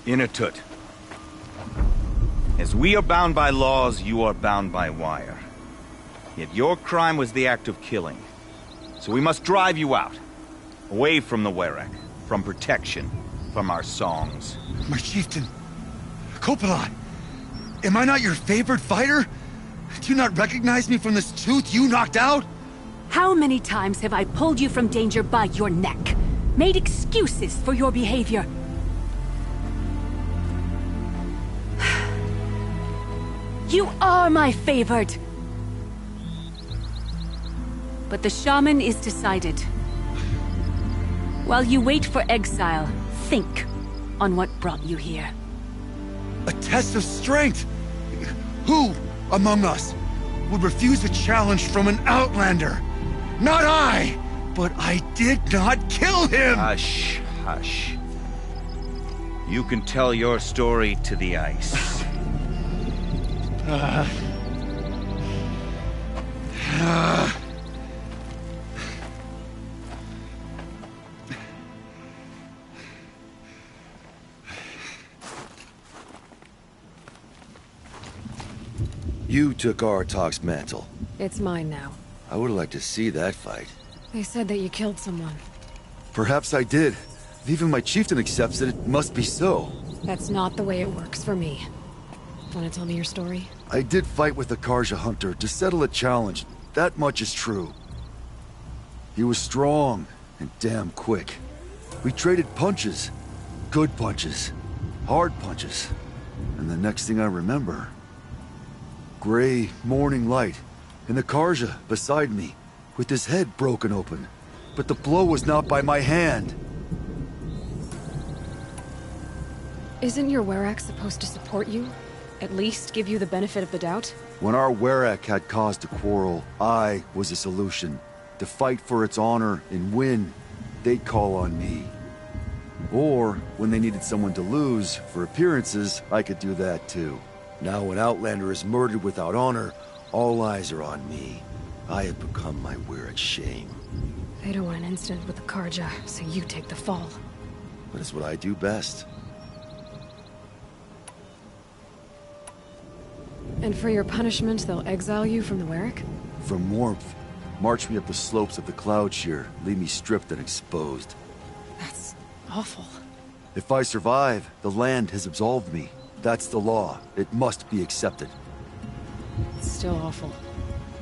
Inatut. As we are bound by laws, you are bound by wire. Yet your crime was the act of killing. So we must drive you out. Away from the Werak. From protection. From our songs. My chieftain. Kopalai. Am I not your favorite fighter? Do you not recognize me from this tooth you knocked out? How many times have I pulled you from danger by your neck? Made excuses for your behavior? You are my favored! But the shaman is decided. While you wait for exile, think on what brought you here. A test of strength! Who among us would refuse a challenge from an Outlander? Not I! But I did not kill him! Hush, hush. You can tell your story to the ice. You took Aratak's mantle. It's mine now. I would have liked to see that fight. They said that you killed someone. Perhaps I did. If even my chieftain accepts it, it must be so. That's not the way it works for me. Want to tell me your story? I did fight with the Karja hunter to settle a challenge. That much is true. He was strong and damn quick. We traded punches. Good punches. Hard punches. And the next thing I remember... gray morning light, and the Karja beside me, with his head broken open. But the blow was not by my hand. Isn't your Werak supposed to support you? At least give you the benefit of the doubt? When our Werak had cause to quarrel, I was a solution. To fight for its honor and win, they'd call on me. Or, when they needed someone to lose, for appearances, I could do that too. Now an Outlander is murdered without honor, all eyes are on me. I have become my Werak's shame. They don't want an incident with the Karja, so you take the fall. But it's what I do best. And for your punishment, they'll exile you from the Werak? From warmth, march me up the slopes of the Cloud Shear, leave me stripped and exposed. That's awful. If I survive, the land has absolved me. That's the law. It must be accepted. It's still awful.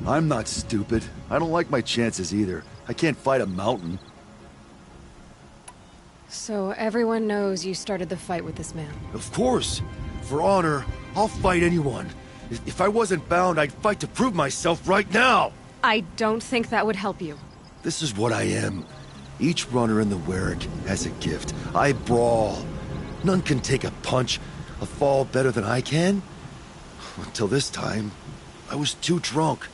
I'm not stupid. I don't like my chances either. I can't fight a mountain. So everyone knows you started the fight with this man? Of course. For honor, I'll fight anyone. If I wasn't bound, I'd fight to prove myself right now! I don't think that would help you. This is what I am. Each runner in the Werak has a gift. I brawl. None can take a punch, a fall better than I can. Until this time, I was too drunk.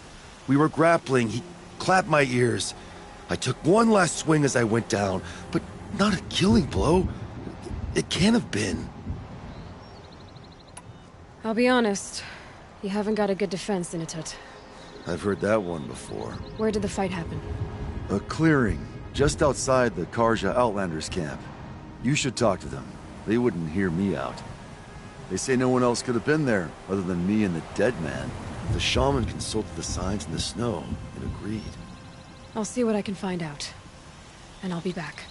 We were grappling, he clapped my ears. I took one last swing as I went down, but not a killing blow. It can't have been. I'll be honest. You haven't got a good defense, Inatut. I've heard that one before. Where did the fight happen? A clearing, just outside the Karja Outlanders camp. You should talk to them. They wouldn't hear me out. They say no one else could have been there, other than me and the dead man. The shaman consulted the signs in the snow and agreed. I'll see what I can find out. And I'll be back.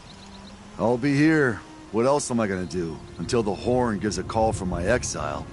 I'll be here. What else am I gonna do? Until the Horn gives a call from my exile.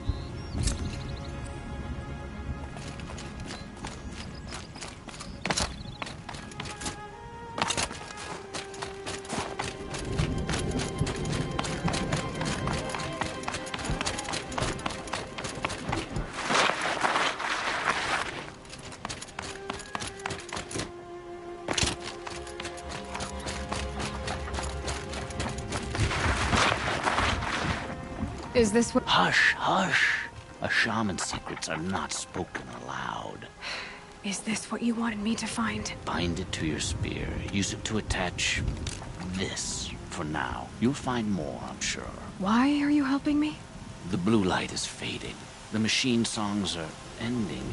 Is this what— Hush, hush. A shaman's secrets are not spoken aloud. Is this what you wanted me to find? Bind it to your spear. Use it to attach this for now. You'll find more, I'm sure. Why are you helping me? The blue light is fading. The machine songs are ending.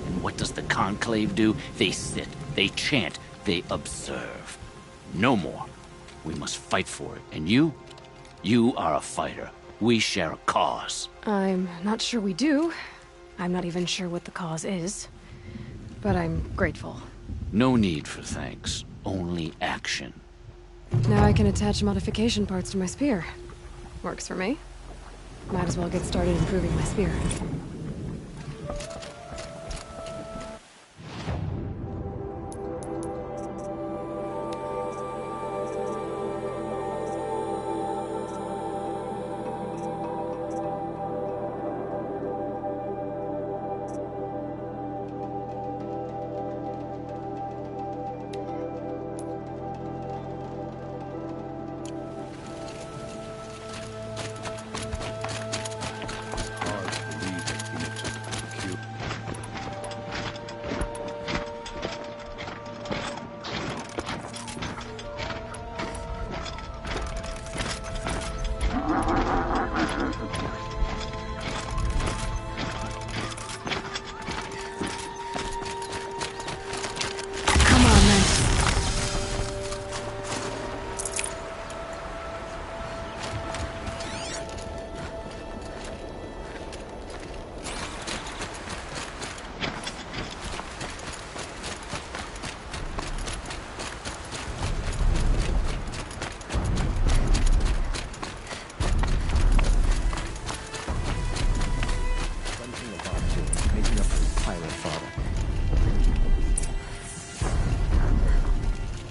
And what does the Conclave do? They sit, they chant, they observe. No more. We must fight for it. And you are a fighter. We share a cause. I'm not sure we do. I'm not even sure what the cause is. But I'm grateful. No need for thanks. Only action. Now I can attach modification parts to my spear. Works for me. Might as well get started improving my spear.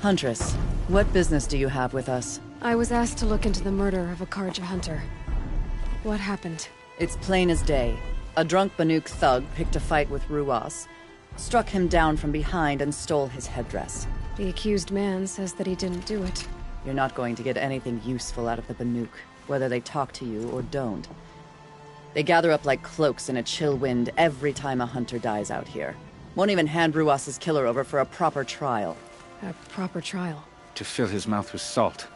Huntress, what business do you have with us? I was asked to look into the murder of a Karja hunter. What happened? It's plain as day. A drunk Banuk thug picked a fight with Ruas, struck him down from behind and stole his headdress. The accused man says that he didn't do it. You're not going to get anything useful out of the Banuk, whether they talk to you or don't. They gather up like cloaks in a chill wind every time a hunter dies out here. Won't even hand Ruas's killer over for a proper trial. A proper trial? To fill his mouth with salt,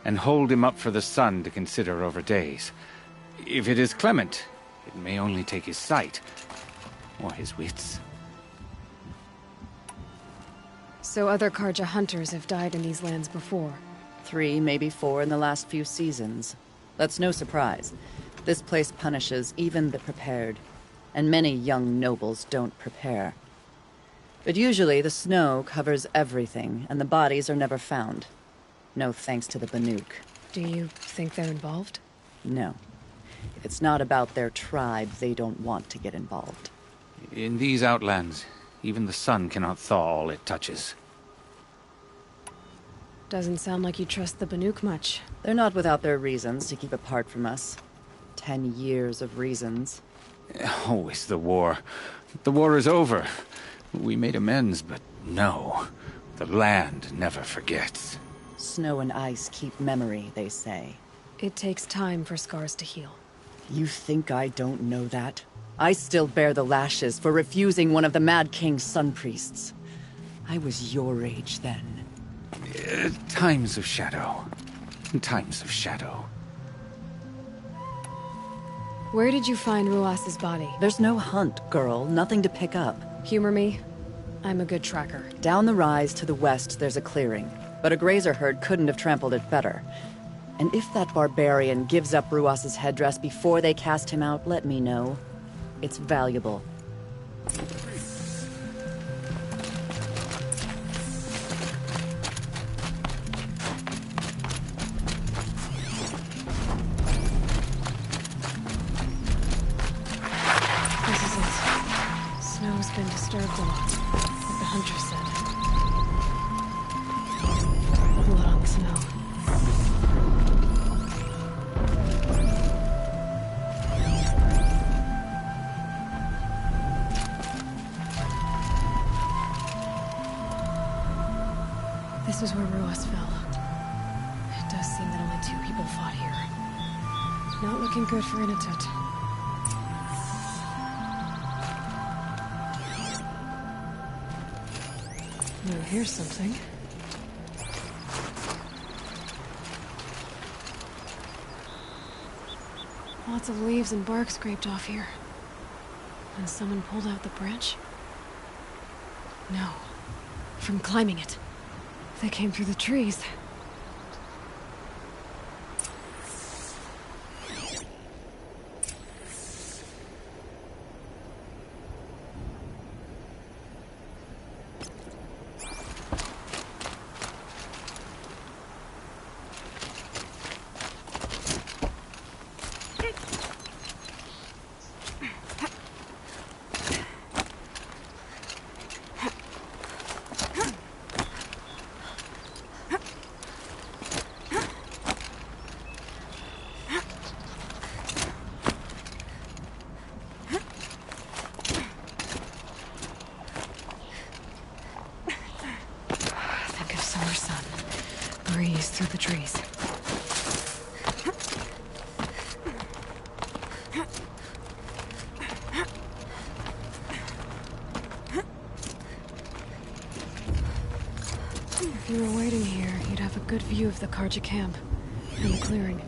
and hold him up for the sun to consider over days. If it is clement, it may only take his sight, or his wits. So other Karja hunters have died in these lands before? 3, maybe 4 in the last few seasons. That's no surprise. This place punishes even the prepared, and many young nobles don't prepare. But usually the snow covers everything, and the bodies are never found. No thanks to the Banuk. Do you think they're involved? No. If it's not about their tribe, they don't want to get involved. In these outlands, even the sun cannot thaw all it touches. Doesn't sound like you trust the Banuk much. They're not without their reasons to keep apart from us. 10 years of reasons. Always the war. The war is over. We made amends, but no. The land never forgets. Snow and ice keep memory, they say. It takes time for scars to heal. You think I don't know that? I still bear the lashes for refusing one of the Mad King's sun priests. I was your age then. Times of shadow. Times of shadow. Where did you find Ruas's body? There's no hunt, girl. Nothing to pick up. Humor me. I'm a good tracker. Down the rise to the west, there's a clearing. But a grazer herd couldn't have trampled it better. And if that barbarian gives up Ruas's headdress before they cast him out, let me know. It's valuable. Been disturbed a lot, like the hunter said. Blood on the snow. This is where Ruas fell. It does seem that only 2 people fought here. Not looking good for Inatut. Oh, here's something. Lots of leaves and bark scraped off here. And someone pulled out the branch? No. From climbing it. They came through the trees. breeze through the trees. If you were waiting here, you'd have a good view of the Karja camp and the clearing.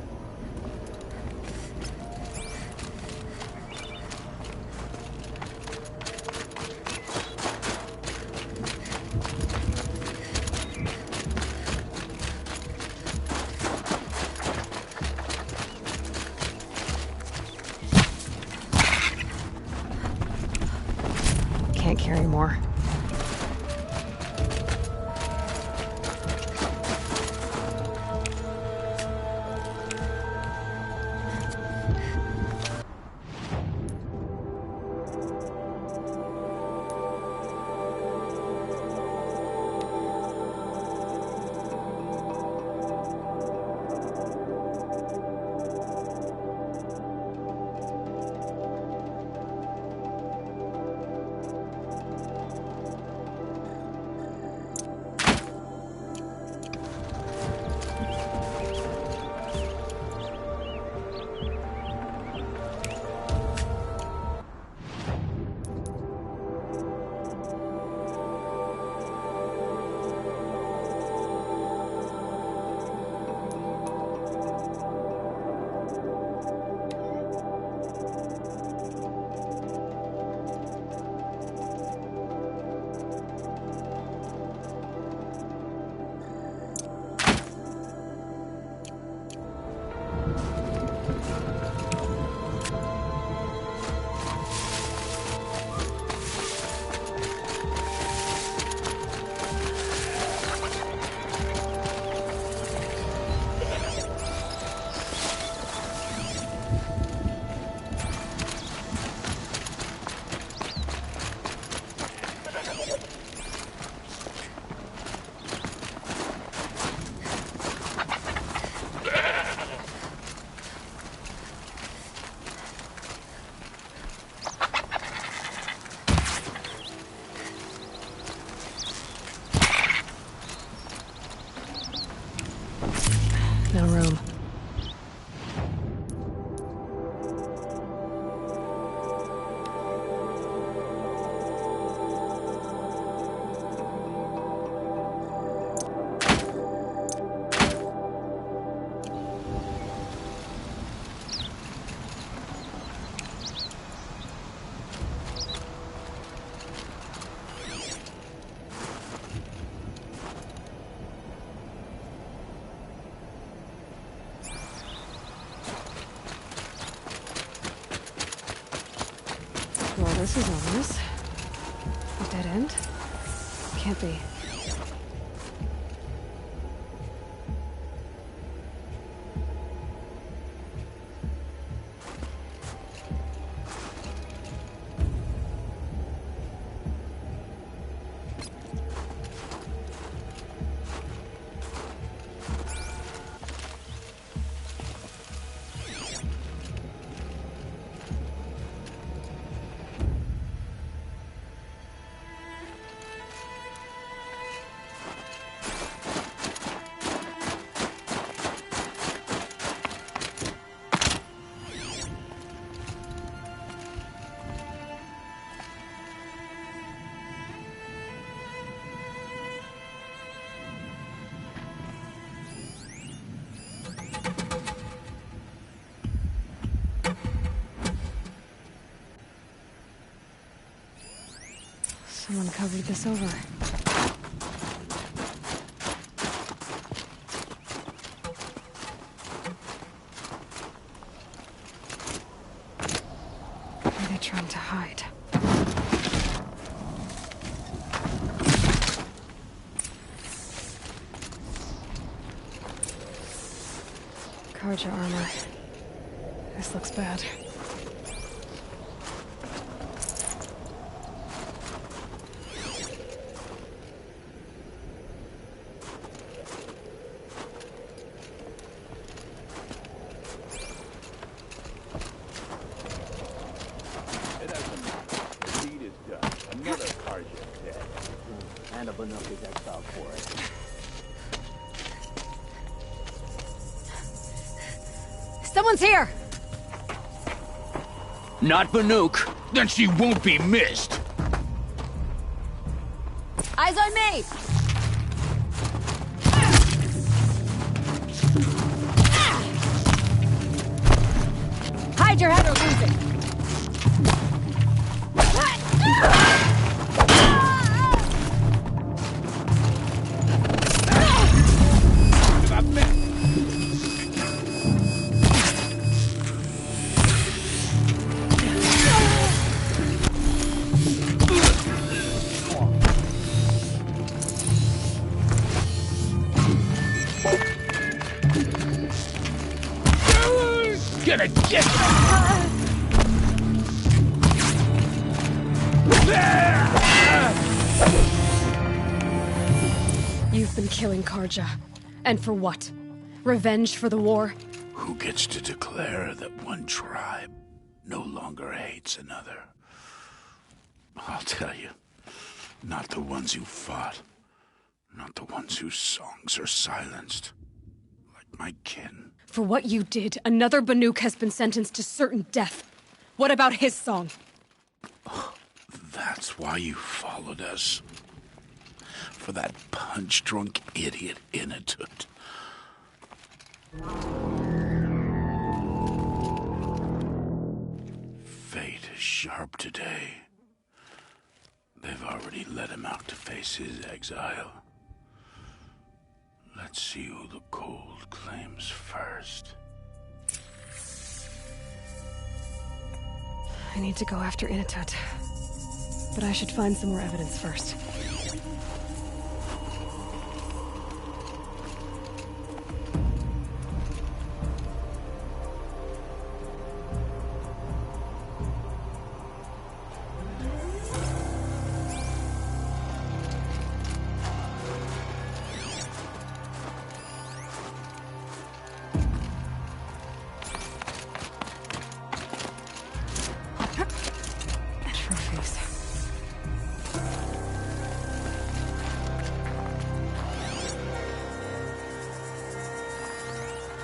Can't carry more. No room. Well, this is ominous. A dead end? Can't be. Someone covered this over. What are they trying to hide? Karja armor. This looks bad. Someone's here! Not Banuk. Then she won't be missed. Eyes on me! Hide your head or lose it! Gonna get You've been killing Karja. And for what? Revenge for the war? Who gets to declare that one tribe no longer hates another? I'll tell you, not the ones who fought. Not the ones whose songs are silenced. Like my kin. For what you did, another Banuk has been sentenced to certain death. What about his song? That's why you followed us. For that punch-drunk idiot Inatut. Fate is sharp today. They've already let him out to face his exile. Let's see who the cold claims first. I need to go after Inatut. But I should find some more evidence first.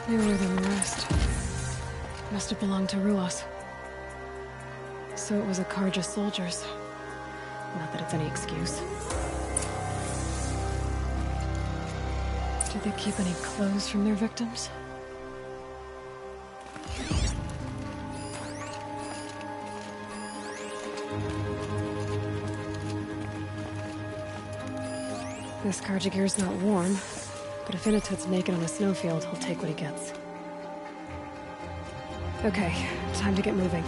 Newer than the rest. Must have belonged to Ruas. So it was a Karja soldiers. Not that it's any excuse. Did they keep any clothes from their victims? This Karja gear's not warm. But if Inatut's naked on a snowfield, he'll take what he gets. Okay, time to get moving.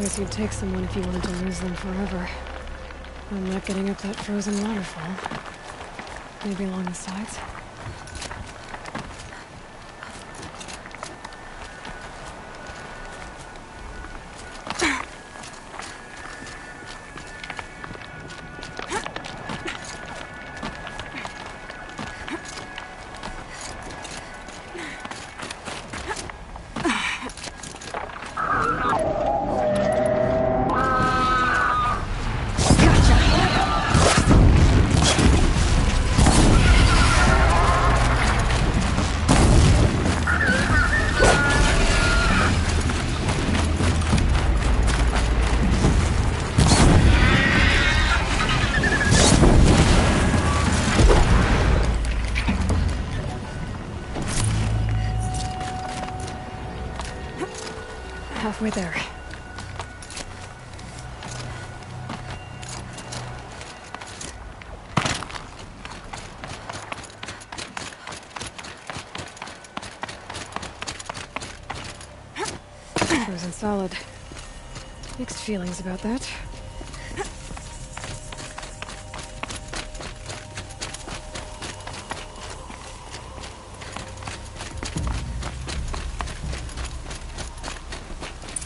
place you'd take someone if you wanted to lose them forever. I'm not getting up that frozen waterfall. Maybe along the sides? Halfway there. Frozen solid. Mixed feelings about that.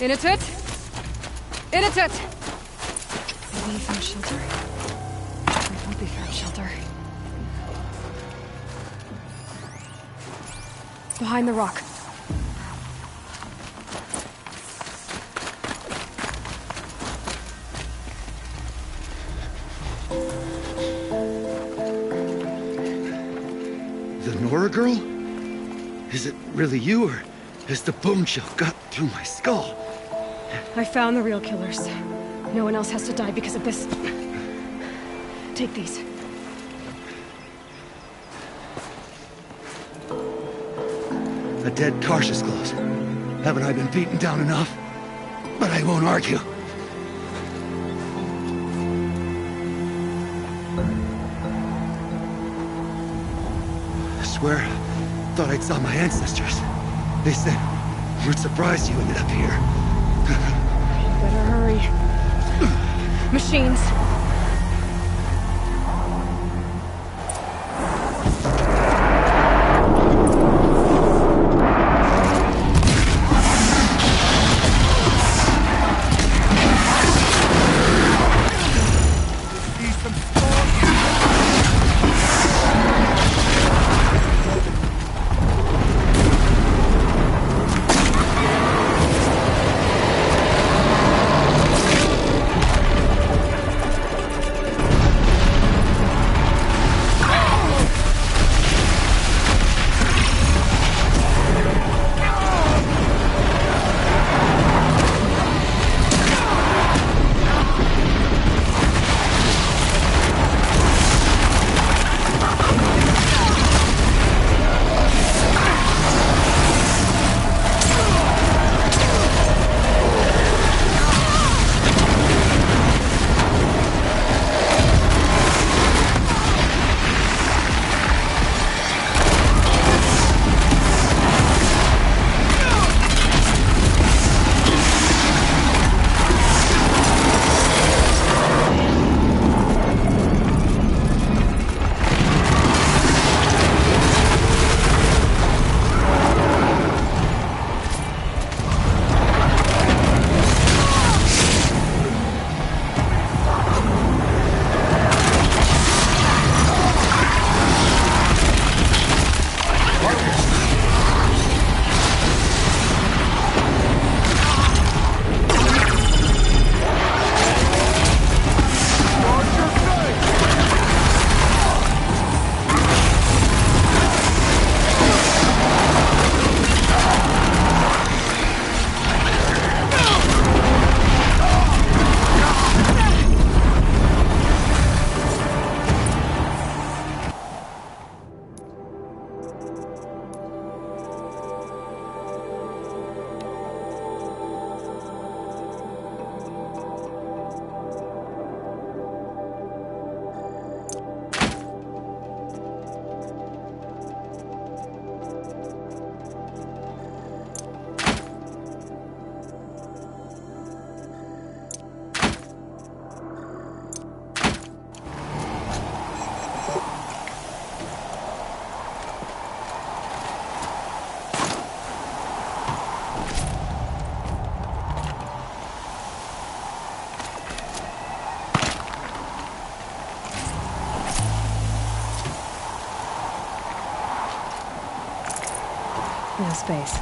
Inatut! Inatut! Maybe he found shelter? I hope he found shelter. Behind the rock. The Nora girl? Is it really you, or has the bone shell got through my skull? I found the real killers. No one else has to die because of this. Take these. A dead Karsh's clothes. Haven't I been beaten down enough? But I won't argue. I swear, thought I saw my ancestors. They said, we're surprised you ended up here. Better hurry. Machines. No space.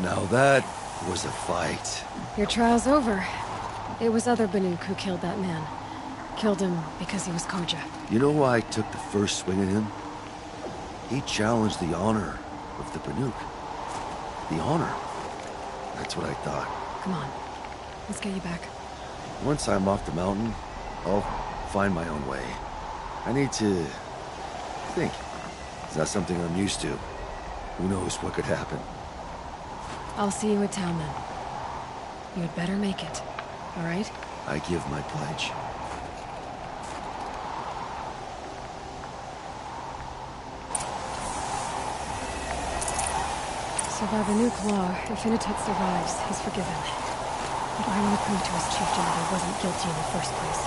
Now that was a fight. Your trial's over. It was other Banuk who killed that man. Killed him because he was Karja. You know why I took the first swing at him? He challenged the honor of the Banuk. The honor. That's what I thought. Come on. Let's get you back. Once I'm off the mountain, I'll find my own way. I need to think. It's not something I'm used to. Who knows what could happen. I'll see you at town then. You'd better make it, all right? I give my pledge. So by Banuk law, if Initet survives, he's forgiven. But I want to prove to his chieftain that he wasn't guilty in the first place.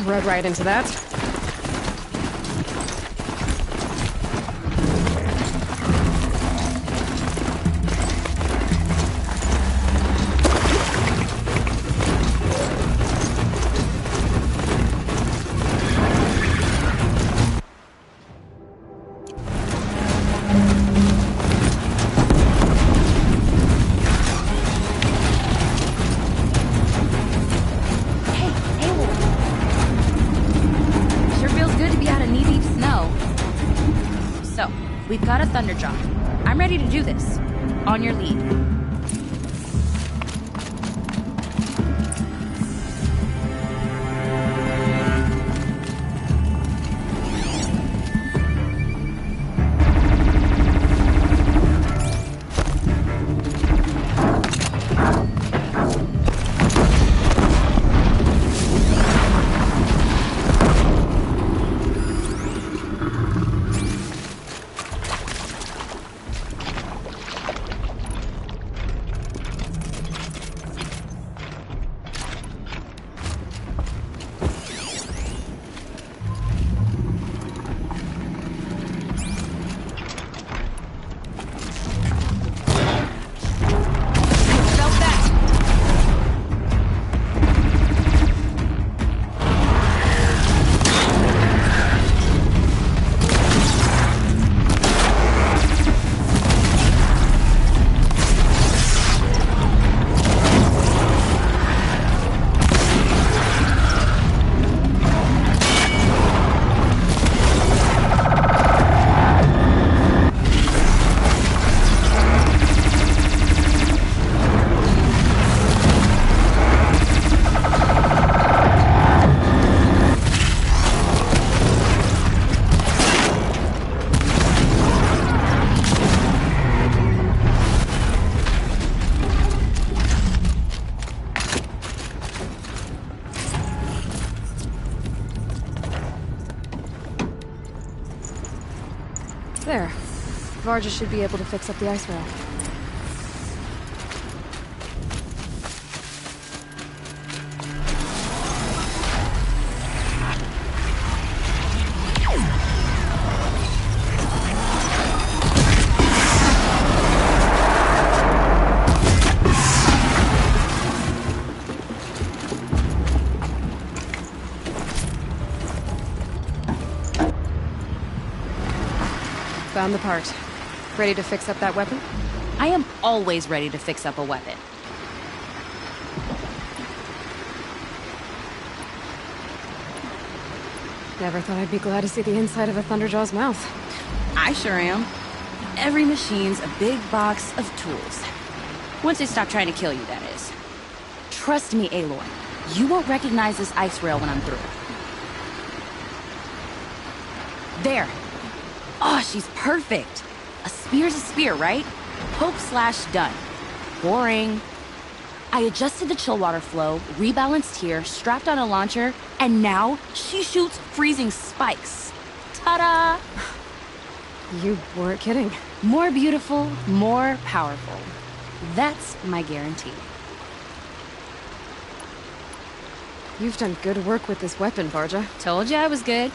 Rode right into that. We've got a Thunderdrop. I'm ready to do this. On your lead. There. Varja should be able to fix up the ice rail. Found the part. Ready to fix up that weapon? I am always ready to fix up a weapon. Never thought I'd be glad to see the inside of a Thunderjaw's mouth. I sure am. Every machine's a big box of tools. Once they stop trying to kill you, that is. Trust me, Aloy. You won't recognize this ice rail when I'm through. There. Oh, she's perfect. A spear's a spear, right? Poke/done. Boring. I adjusted the chill water flow, rebalanced here, strapped on a launcher, and now she shoots freezing spikes. Ta-da! You weren't kidding. More beautiful, more powerful. That's my guarantee. You've done good work with this weapon, Varja. Told you I was good.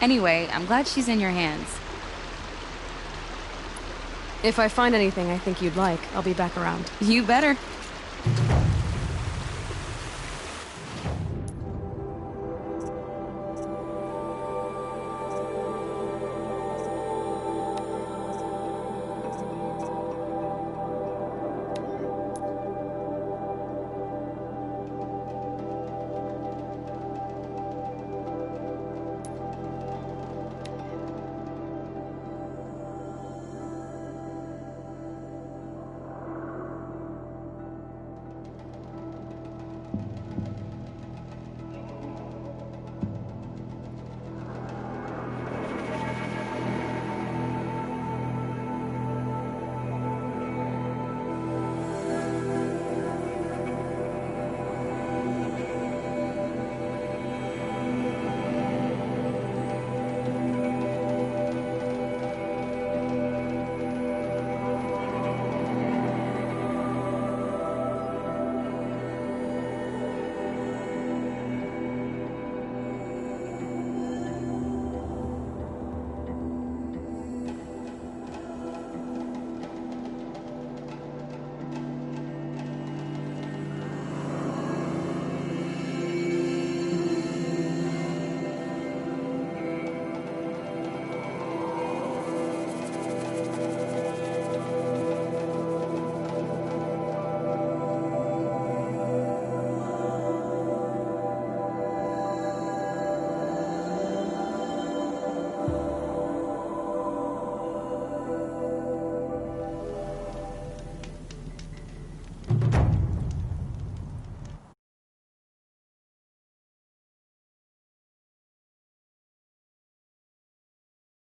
Anyway, I'm glad she's in your hands. If I find anything I think you'd like, I'll be back around. You better.